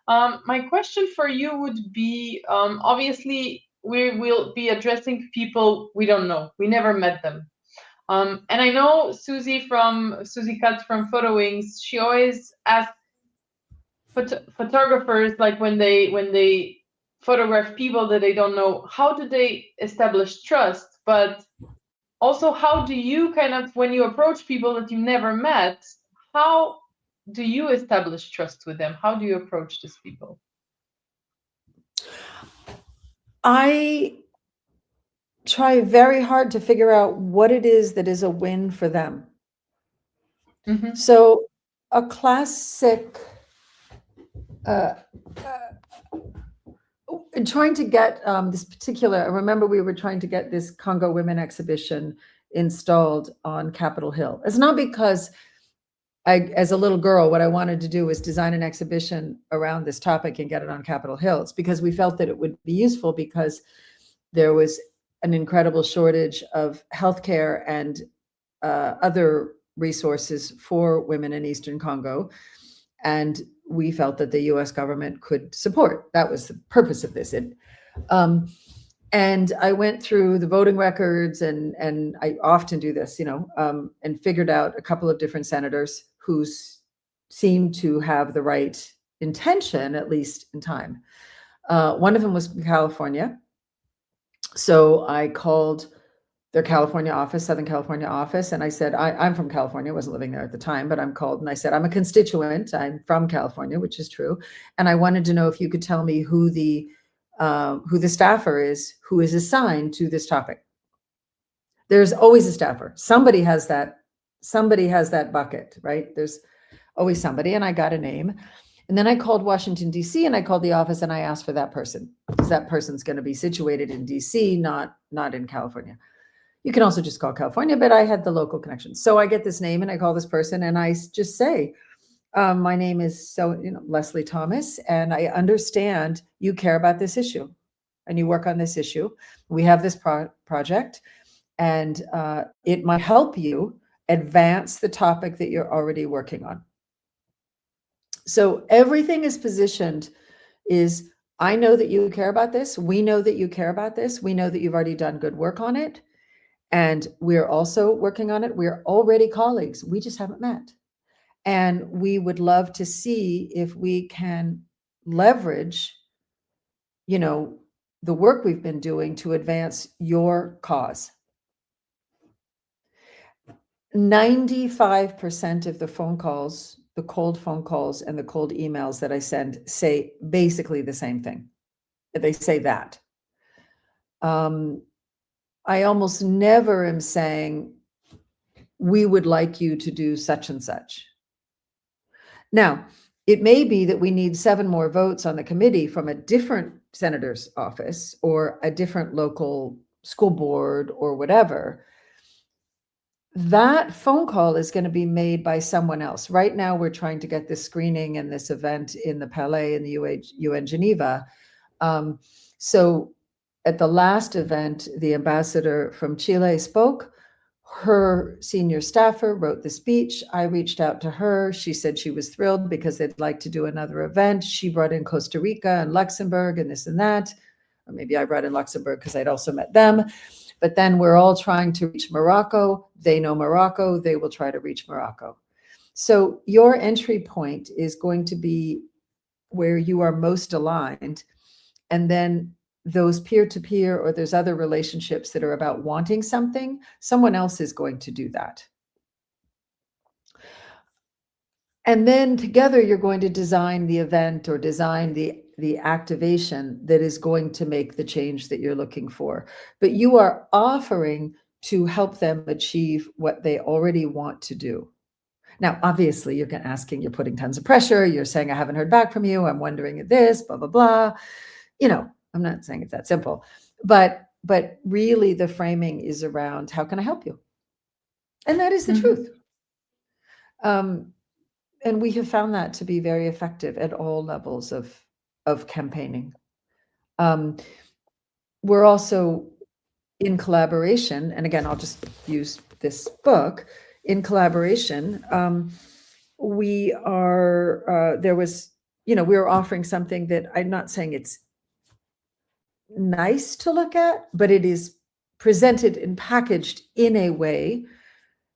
My question for you would be, obviously we will be addressing people we don't know, we never met them. And I know Susie Katz from Photo Wings, she always asks photographers, like when they photograph people that they don't know, how do they establish trust? But also, how do you kind of, when you approach people that you never met, how do you establish trust with them? How do you approach these people? I try very hard to figure out what it is that is a win for them. Mm-hmm. So a classic, uh, trying to get this particular, I remember we were trying to get this Congo Women exhibition installed on Capitol Hill. It's not because as a little girl, what I wanted to do was design an exhibition around this topic and get it on Capitol Hill. It's because we felt that it would be useful because there was an incredible shortage of healthcare and other resources for women in Eastern Congo. And we felt that the US government could support. That was the purpose of this. And I went through the voting records, and I often do this, and figured out a couple of different senators who seemed to have the right intention, at least in time. One of them was from California. So I called their California office, Southern California office, and I said, I'm from California, I wasn't living there at the time, but I'm called, and I said, I'm a constituent, I'm from California, which is true, and I wanted to know if you could tell me who the staffer is who is assigned to this topic. There's always a staffer. Somebody has that bucket, right? There's always somebody, and I got a name. And then I called Washington, D.C., and I called the office and I asked for that person, because that person's going to be situated in D.C., not in California. You can also just call California, but I had the local connection. So I get this name and I call this person and I just say, my name is Leslie Thomas, and I understand you care about this issue and you work on this issue. We have this project, and it might help you advance the topic that you're already working on. So everything is positioned is, I know that you care about this. We know that you care about this. We know that you've already done good work on it. And we're also working on it. We're already colleagues. We just haven't met. And we would love to see if we can leverage, the work we've been doing to advance your cause. 95% of the phone calls, the cold phone calls and the cold emails that I send say basically the same thing. They say that. I almost never am saying, we would like you to do such and such. Now, it may be that we need 7 more votes on the committee from a different senator's office or a different local school board or whatever. That phone call is going to be made by someone else. Right now, we're trying to get this screening and this event in the Palais in the UN Geneva. So at the last event, the ambassador from Chile spoke. Her senior staffer wrote the speech. I reached out to her. She said she was thrilled because they'd like to do another event. She brought in Costa Rica and Luxembourg and this and that. Or maybe I brought in Luxembourg because I'd also met them. But then we're all trying to reach Morocco. They know Morocco. They will try to reach Morocco. So your entry point is going to be where you are most aligned. And then those peer-to-peer or there's other relationships that are about wanting something, someone else is going to do that. And then together you're going to design the event or design the activation that is going to make the change that you're looking for. But you are offering to help them achieve what they already want to do. Now, obviously, you're asking, you're putting tons of pressure. You're saying, I haven't heard back from you. I'm wondering this, blah, blah, blah. I'm not saying it's that simple, but really the framing is around, how can I help you? And that is the truth. And we have found that to be very effective at all levels of campaigning. We're also in collaboration, and again, I'll just use this book. In collaboration, we are, we were offering something that I'm not saying it's nice to look at, but it is presented and packaged in a way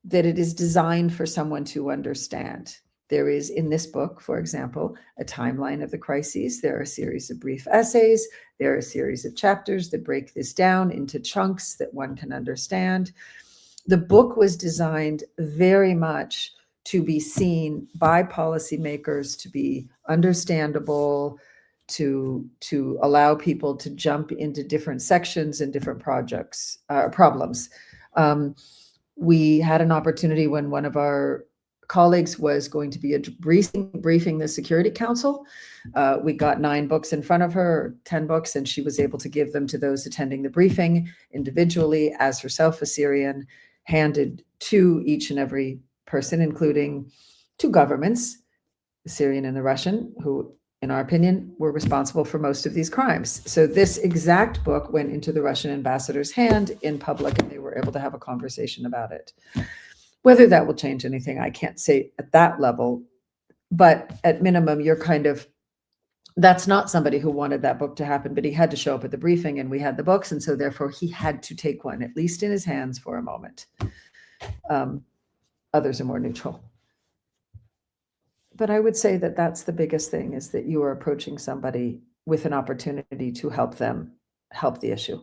that it is designed for someone to understand. There is, in this book, for example, a timeline of the crises. There are a series of brief essays. There are a series of chapters that break this down into chunks that one can understand. The book was designed very much to be seen by policymakers, to be understandable, to allow people to jump into different sections and different problems. We had an opportunity when one of our colleagues was going to be briefing the Security Council. We got 9 books in front of her, 10 books, and she was able to give them to those attending the briefing individually, as herself a Syrian, handed to each and every person, including 2 governments, the Syrian and the Russian, who, in our opinion, were responsible for most of these crimes. So this exact book went into the Russian ambassador's hand in public, and they were able to have a conversation about it. Whether that will change anything, I can't say at that level, but at minimum, that's not somebody who wanted that book to happen, but he had to show up at the briefing and we had the books. And so therefore he had to take one, at least in his hands for a moment. Others are more neutral. But I would say that that's the biggest thing, is that you are approaching somebody with an opportunity to help them help the issue.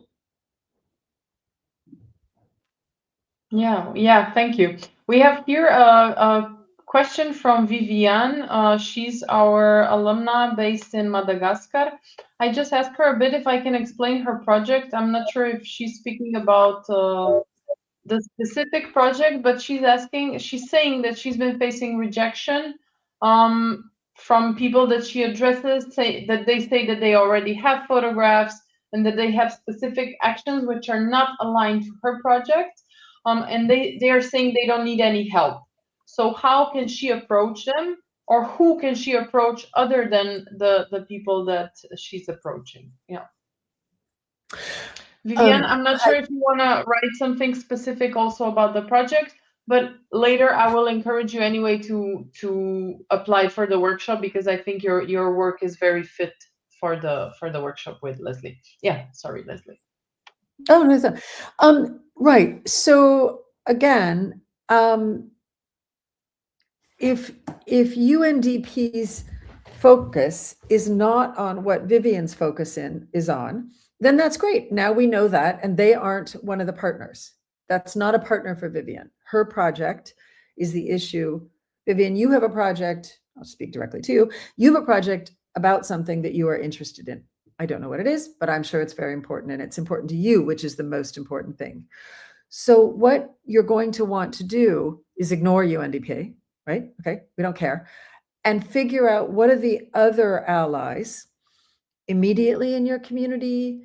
Yeah, thank you. We have here a question from Viviane. She's our alumna based in Madagascar. I just asked her a bit if I can explain her project. I'm not sure if she's speaking about the specific project, but she's saying that she's been facing rejection from people that she addresses, say that they already have photographs and that they have specific actions which are not aligned to her project. And they are saying they don't need any help. So how can she approach them, or who can she approach other than the people that she's approaching? Yeah. Viviane, I'm not sure if you want to write something specific also about the project, but later I will encourage you anyway to apply for the workshop, because I think your work is very fit for the workshop with Leslie. Yeah, sorry, Leslie. Oh, no, right. So again, if UNDP's focus is not on what Vivian's focus is on, then that's great. Now we know that, and they aren't one of the partners. That's not a partner for Vivian. Her project is the issue. Vivian, you have a project, I'll speak directly to you. You have a project about something that you are interested in. I don't know what it is, but I'm sure it's very important, and it's important to you, which is the most important thing. So what you're going to want to do is ignore UNDP, right? Okay, we don't care. And figure out what are the other allies immediately in your community,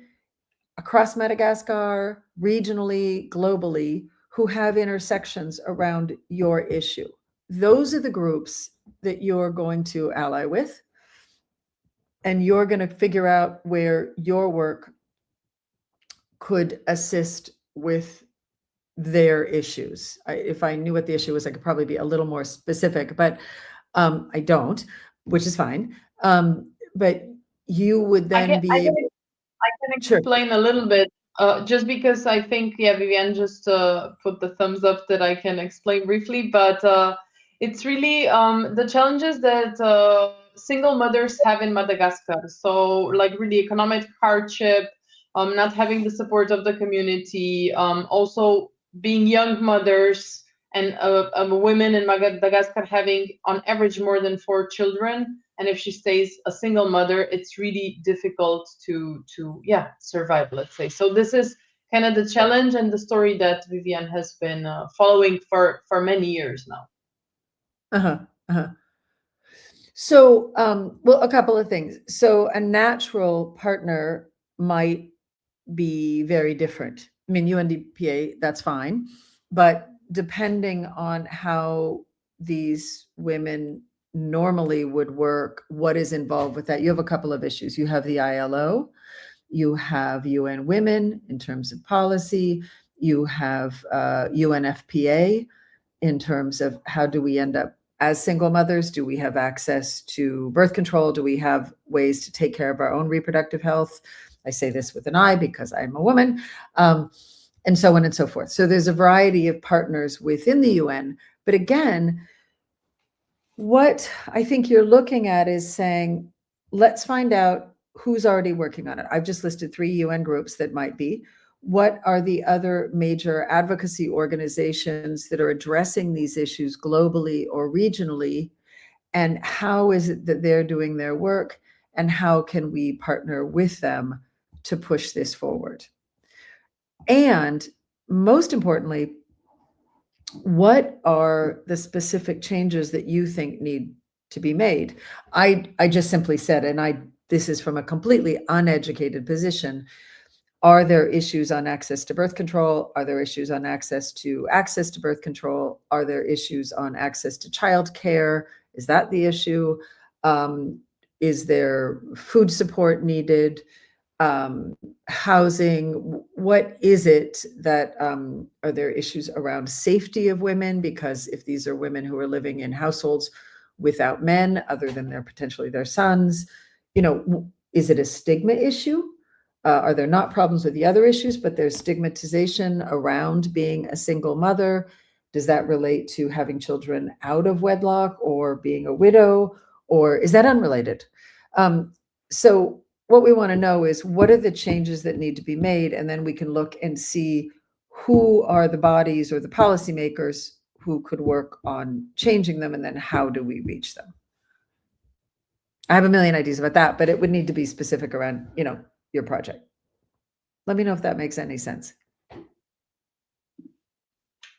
across Madagascar, regionally, globally, who have intersections around your issue. Those are the groups that you're going to ally with. And you're going to figure out where your work could assist with their issues. If I knew what the issue was, I could probably be a little more specific, but I don't, which is fine. But you would then I can explain a little bit, just because I think, yeah, Viviane just put the thumbs up that I can explain briefly, but it's really the challenges that single mothers have in Madagascar. So like really economic hardship, not having the support of the community, also being young mothers, and women in Madagascar having on average more than 4 children. And if she stays a single mother, it's really difficult to survive, let's say. So this is kind of the challenge and the story that Viviane has been following for many years now. So, well, a couple of things. So a natural partner might be very different. I mean, UNDPA, that's fine. But depending on how these women normally would work, what is involved with that, you have a couple of issues. You have the ILO, you have UN Women in terms of policy, you have UNFPA in terms of how do we end up as single mothers? Do we have access to birth control? Do we have ways to take care of our own reproductive health? I say this with an I because I'm a woman, and so on and so forth. So there's a variety of partners within the UN. But again, what I think you're looking at is saying, let's find out who's already working on it. I've just listed 3 UN groups that might be. what are the other major advocacy organizations that are addressing these issues globally or regionally, and how is it that they're doing their work, and how can we partner with them to push this forward? And most importantly, what are the specific changes that you think need to be made? I just simply said, and this is from a completely uneducated position, are there issues on access to birth control? Are there issues on access to birth control? Are there issues on access to childcare? Is that the issue? Is there food support needed? Housing? What is it that, are there issues around safety of women? Because if these are women who are living in households without men, other than potentially their sons, is it a stigma issue? Are there not problems with the other issues, but there's stigmatization around being a single mother? Does that relate to having children out of wedlock or being a widow, or is that unrelated? So what we want to know is, what are the changes that need to be made? And then we can look and see who are the bodies or the policymakers who could work on changing them, and then how do we reach them? I have a million ideas about that, but it would need to be specific around, your project. Let me know if that makes any sense.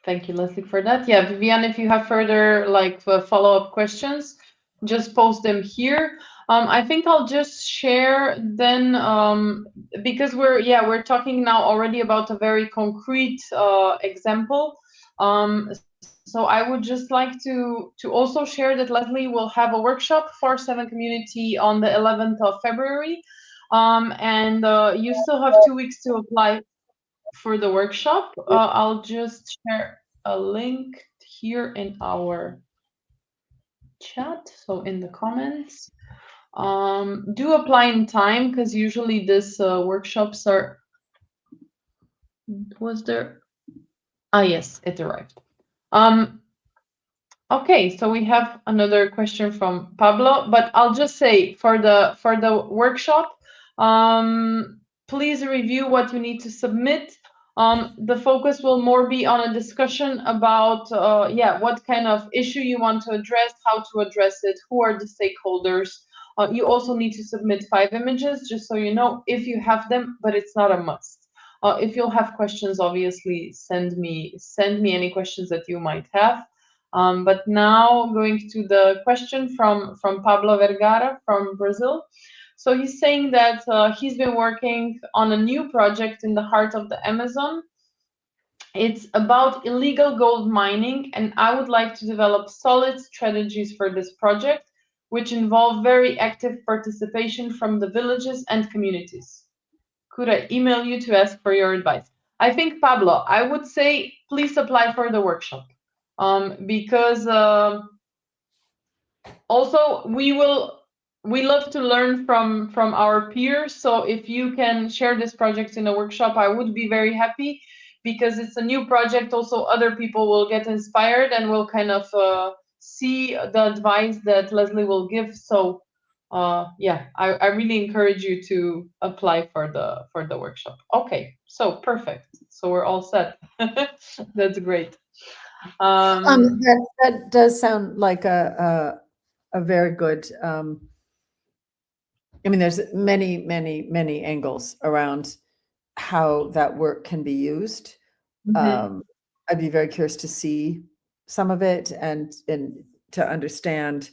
Thank you, Leslie, for that. Yeah, Vivian, if you have further follow-up questions, just post them here. I think I'll just share then, because we're talking now already about a very concrete example. So I would just like to also share that Leslie will have a workshop for 7 Community on the 11th of February. And you still have 2 weeks to apply for the workshop. I'll just share a link here in our chat, so in the comments. Do apply in time, because usually this workshops are... Was there? Yes, it arrived. Okay, so we have another question from Pablo, but I'll just say for the workshop, please review what you need to submit. The focus will more be on a discussion about what kind of issue you want to address, how to address it, who are the stakeholders. You also need to submit 5 images, just so you know, if you have them, but it's not a must. If you'll have questions, obviously send me any questions that you might have. But now going to the question from Pablo Vergara from Brazil. So he's saying that he's been working on a new project in the heart of the Amazon. It's about illegal gold mining, and I would like to develop solid strategies for this project, which involve very active participation from the villages and communities. Could I email you to ask for your advice? I think, Pablo, I would say please apply for the workshop. Because also we love to learn from our peers. So if you can share this project in a workshop, I would be very happy, because it's a new project. Also, other people will get inspired and will kind of see the advice that Leslie will give. So I really encourage you to apply for the workshop. Okay, so perfect. So we're all set. That's great. That does sound like a very good. There's many angles around how that work can be used. I'd be very curious to see some of it and to understand.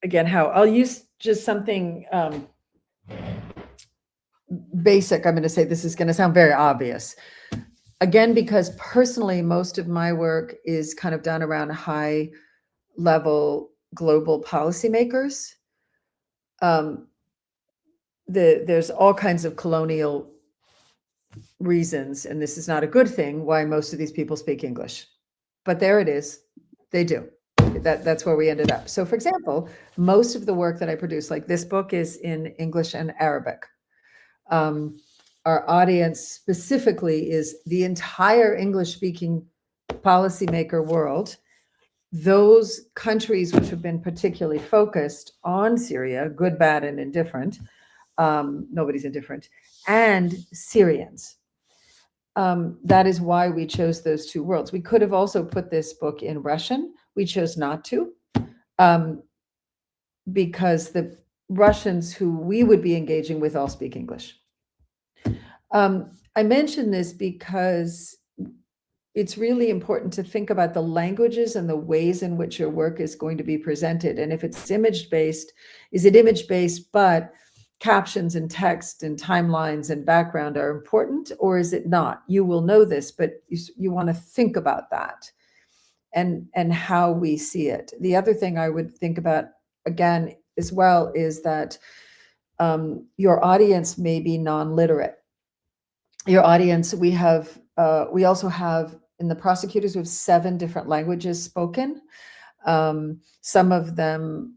Again, how I'll use just something basic. I'm going to say this is going to sound very obvious. Again, because personally, most of my work is kind of done around high level global policymakers. There's all kinds of colonial reasons, and this is not a good thing, why most of these people speak English. But there it is. They do. That's where we ended up. So for example, most of the work that I produce, like this book, is in English and Arabic. Our audience specifically is the entire English-speaking policymaker world. Those countries which have been particularly focused on Syria, good, bad, and indifferent, Nobody's indifferent, and Syrians. That is why we chose those two worlds. We could have also put this book in Russian. We chose not to, because the Russians who we would be engaging with all speak English. I mention this because it's really important to think about the languages and the ways in which your work is going to be presented. And if it's image-based, is it image-based, but captions and text and timelines and background are important, or is it not? You will know this, but you want to think about that and how we see it. The other thing I would think about, again, as well, is that your audience may be non-literate. Your audience, we also have, in the prosecutors, we have 7 different languages spoken. Some of them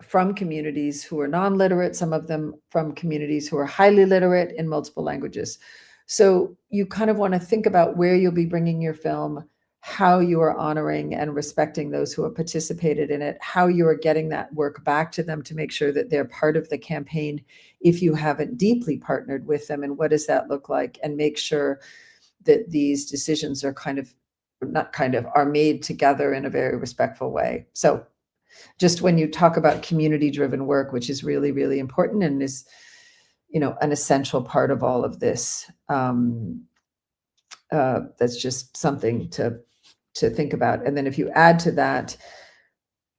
from communities who are non-literate, some of them from communities who are highly literate in multiple languages. So you kind of want to think about where you'll be bringing your film, how you are honoring and respecting those who have participated in it, how you are getting that work back to them to make sure that they're part of the campaign if you haven't deeply partnered with them, and what does that look like, and make sure that these decisions are are made together in a very respectful way. So just when you talk about community-driven work, which is really, really important and is, an essential part of all of this, that's just something to think about. And then if you add to that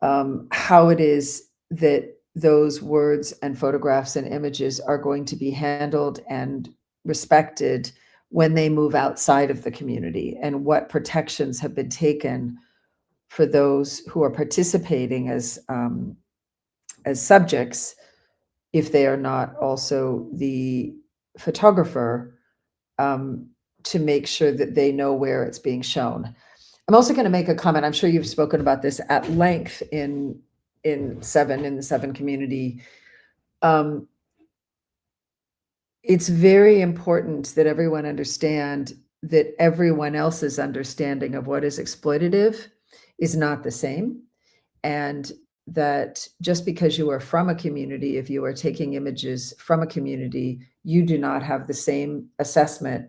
how it is that those words and photographs and images are going to be handled and respected when they move outside of the community, and what protections have been taken for those who are participating as subjects, if they are not also the photographer, to make sure that they know where it's being shown. I'm also going to make a comment. I'm sure you've spoken about this at length in the Seven community. It's very important that everyone understand that everyone else's understanding of what is exploitative is not the same. And that just because you are from a community, if you are taking images from a community, you do not have the same assessment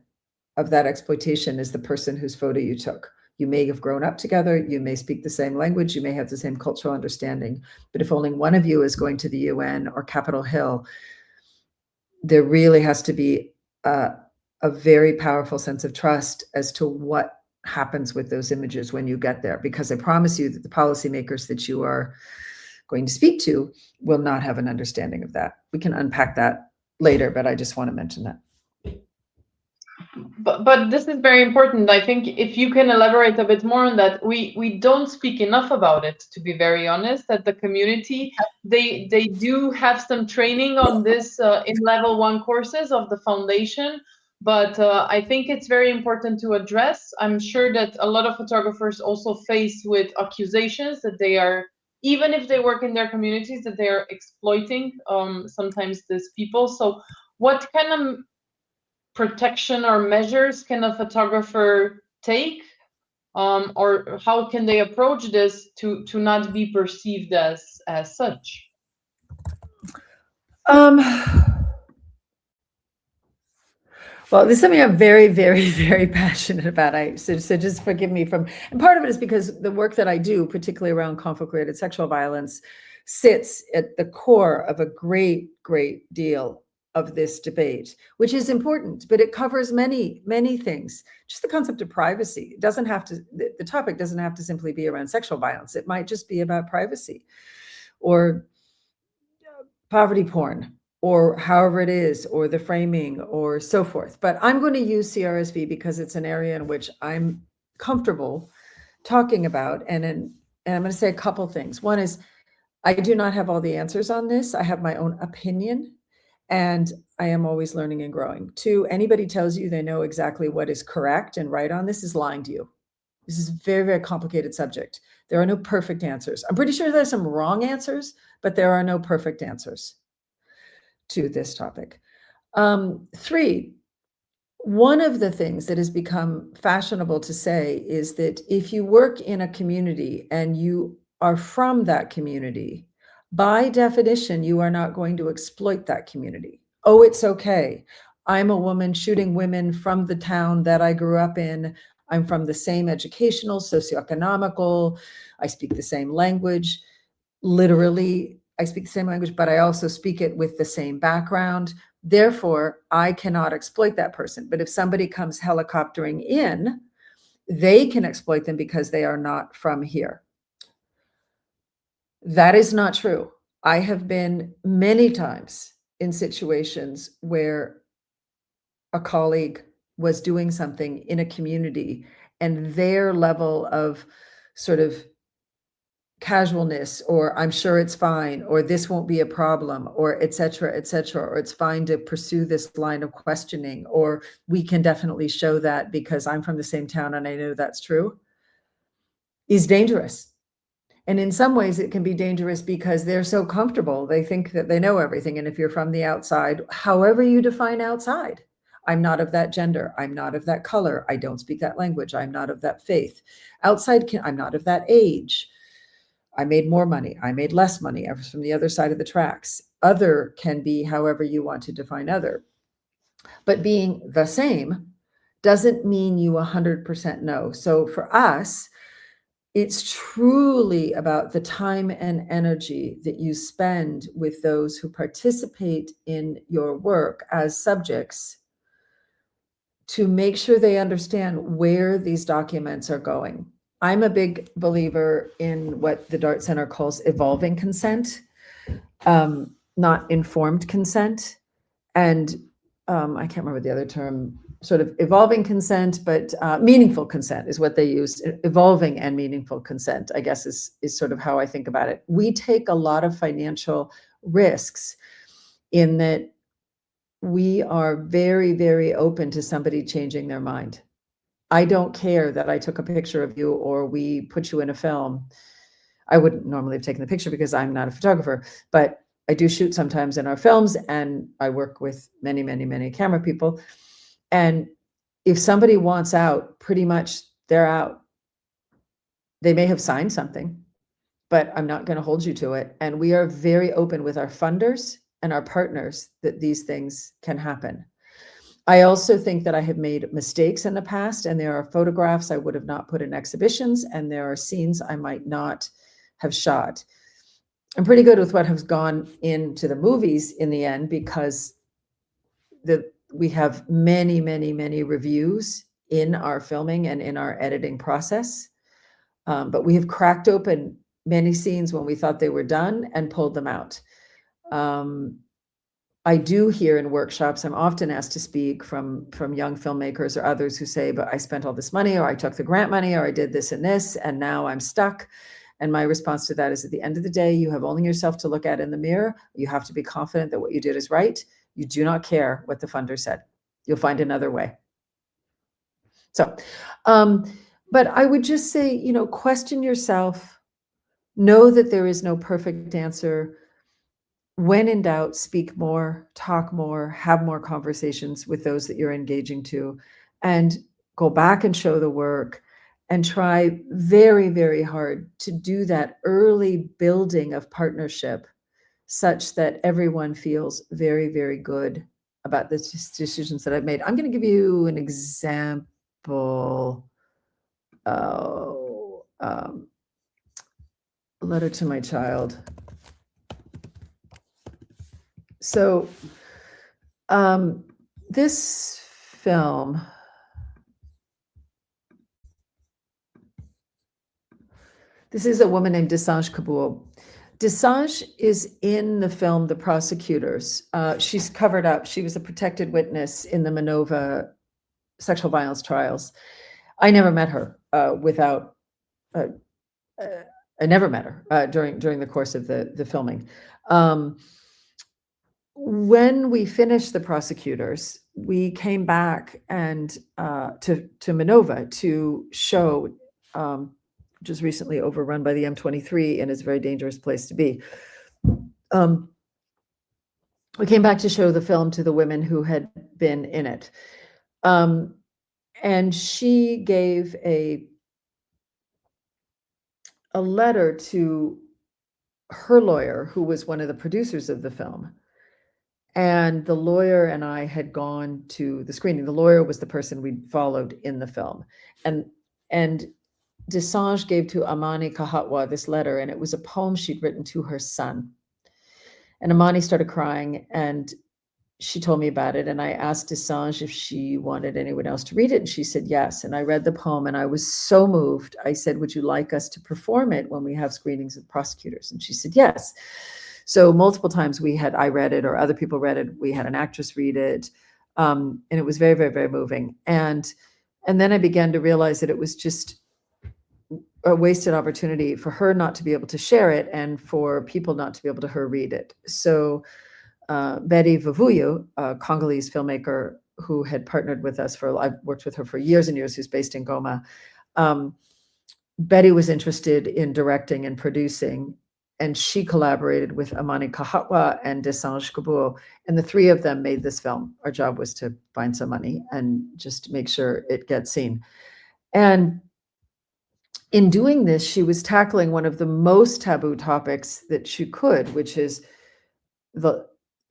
of that exploitation as the person whose photo you took. You may have grown up together, you may speak the same language, you may have the same cultural understanding, but if only one of you is going to the UN or Capitol Hill, there really has to be a very powerful sense of trust as to what happens with those images when you get there, because I promise you that the policymakers that you are going to speak to will not have an understanding of that. We can unpack that later, but I just want to mention that. But this is very important. I think if you can elaborate a bit more on that, we don't speak enough about it, to be very honest. That the community, they do have some training on this in level 1 courses of the foundation, but I think it's very important to address. I'm sure that a lot of photographers also face with accusations that they are, even if they work in their communities, that they are exploiting sometimes these people. So what kind of protection or measures can a photographer take, or how can they approach this to not be perceived as such? Well, this is something I'm very, very, very passionate about. So just forgive me and part of it is because the work that I do, particularly around conflict-related sexual violence, sits at the core of a great, great deal of this debate, which is important, but it covers many, many things. Just the concept of privacy. It doesn't have to, the topic doesn't have to simply be around sexual violence. It might just be about privacy or poverty porn, or however it is, or the framing, or so forth. But I'm going to use CRSV because it's an area in which I'm comfortable talking about. And I'm going to say a couple things. One is, I do not have all the answers on this. I have my own opinion, and I am always learning and growing. 2, anybody tells you they know exactly what is correct and right on this is lying to you. This is a very, very complicated subject. There are no perfect answers. I'm pretty sure there's some wrong answers, but there are no perfect answers to this topic. 3, one of the things that has become fashionable to say is that if you work in a community and you are from that community, By definition, you are not going to exploit that community. Oh, it's okay. I'm a woman shooting women from the town that I grew up in. I'm from the same educational, socioeconomical, I speak the same language. Literally, I speak the same language, but I also speak it with the same background. Therefore, I cannot exploit that person. But if somebody comes helicoptering in, they can exploit them because they are not from here. That is not true. I have been many times in situations where a colleague was doing something in a community and their level of sort of casualness, or I'm sure it's fine, or this won't be a problem, or et cetera, or it's fine to pursue this line of questioning, or we can definitely show that because I'm from the same town and I know that's true, is dangerous. And in some ways it can be dangerous because they're so comfortable. They think that they know everything. And if you're from the outside, however you define outside, I'm not of that gender. I'm not of that color. I don't speak that language. I'm not of that faith. Outside, I'm not of that age. I made more money. I made less money. I was from the other side of the tracks. Other can be however you want to define other. But being the same doesn't mean you 100% know. So for us, it's truly about the time and energy that you spend with those who participate in your work as subjects to make sure they understand where these documents are going. I'm a big believer in what the Dart Center calls evolving consent, not informed consent. And I can't remember the other term, sort of evolving consent, but meaningful consent is what they used. Evolving and meaningful consent, I guess, is sort of how I think about it. We take a lot of financial risks in that we are very, very open to somebody changing their mind. I don't care that I took a picture of you or we put you in a film. I wouldn't normally have taken the picture because I'm not a photographer, but I do shoot sometimes in our films and I work with many, many, many camera people. And if somebody wants out, pretty much they're out. They may have signed something, but I'm not going to hold you to it. And we are very open with our funders and our partners that these things can happen. I also think that I have made mistakes in the past, and there are photographs I would have not put in exhibitions, and there are scenes I might not have shot. I'm pretty good with what has gone into the movies in the end because we have many, many, many reviews in our filming and in our editing process. But we have cracked open many scenes when we thought they were done and pulled them out. I do hear in workshops, I'm often asked to speak from young filmmakers or others who say, but I spent all this money, or I took the grant money, or I did this and this, and now I'm stuck. And my response to that is, at the end of the day, you have only yourself to look at in the mirror. You have to be confident that what you did is right. You do not care what the funder said. You'll find another way. So, but I would just say, question yourself. Know that there is no perfect answer. When in doubt, speak more, talk more, have more conversations with those that you're engaging to, and go back and show the work and try very, very hard to do that early building of partnership such that everyone feels very, very good about the decisions that I've made. I'm going to give you an example. Letter to my child. So this film, this is a woman named Desange Kabul. Desange is in the film The Prosecutors. She's covered up. She was a protected witness in the Minova sexual violence trials. I never met her I never met her during the course of the filming. When we finished The Prosecutors, we came back and to Minova to show, which was recently overrun by the M23 and is a very dangerous place to be. We came back to show the film to the women who had been in it. And she gave a letter to her lawyer, who was one of the producers of the film. And the lawyer and I had gone to the screening. The lawyer was the person we'd followed in the film. And Desange gave to Amani Kahatwa this letter, and it was a poem she'd written to her son. And Amani started crying, and she told me about it. And I asked Desange if she wanted anyone else to read it. And she said yes. And I read the poem, and I was so moved. I said, would you like us to perform it when we have screenings with prosecutors? And she said yes. So multiple times I read it, or other people read it. We had an actress read it. And it was very, very, very moving. And then I began to realize that it was just a wasted opportunity for her not to be able to share it, and for people not to be able to read it. So Betty Vavuyu, a Congolese filmmaker who had partnered with us I've worked with her for years and years, who's based in Goma. Betty was interested in directing and producing, and she collaborated with Amani Kahatwa and Desange Kabuo, and the three of them made this film. Our job was to find some money and just make sure it gets seen. And in doing this, she was tackling one of the most taboo topics that she could, which is the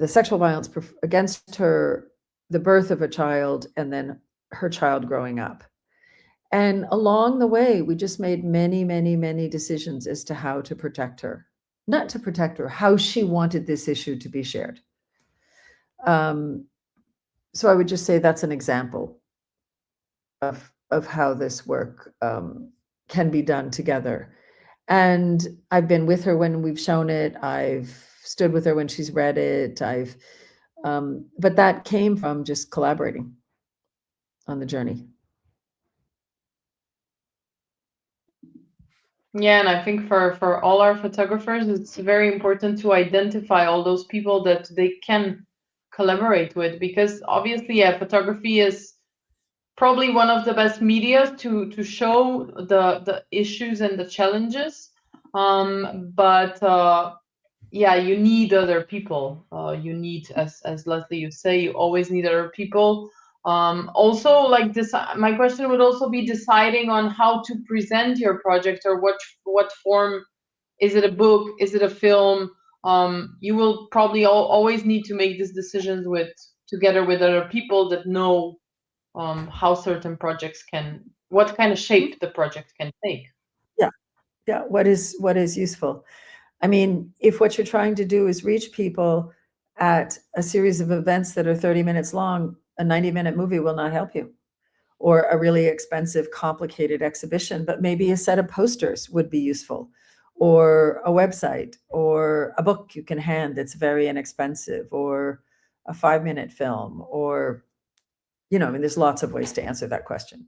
sexual violence against her, the birth of a child, and then her child growing up. And along the way, we just made many, many, many decisions as to how to protect her. Not to protect her, how she wanted this issue to be shared. So I would just say that's an example of how this work can be done together. And I've been with her when we've shown it. I've stood with her when she's read it. But that came from just collaborating on the journey. Yeah, and I think for all our photographers, it's very important to identify all those people that they can collaborate with, because obviously, yeah, photography is probably one of the best media to show the issues and the challenges. But yeah, you need other people. You need, as Leslie, you say, you always need other people. Also, like this, my question would also be deciding on how to present your project, or what form. Is it a book? Is it a film? You will probably always need to make these decisions together with other people that know how certain projects what kind of shape the project can take. Yeah. What is useful? I mean, if what you're trying to do is reach people at a series of events that are 30 minutes long, a 90-minute movie will not help you, or a really expensive, complicated exhibition, but maybe a set of posters would be useful, or a website, or a book you can hand that's very inexpensive, or a 5-minute film, or, I mean, there's lots of ways to answer that question.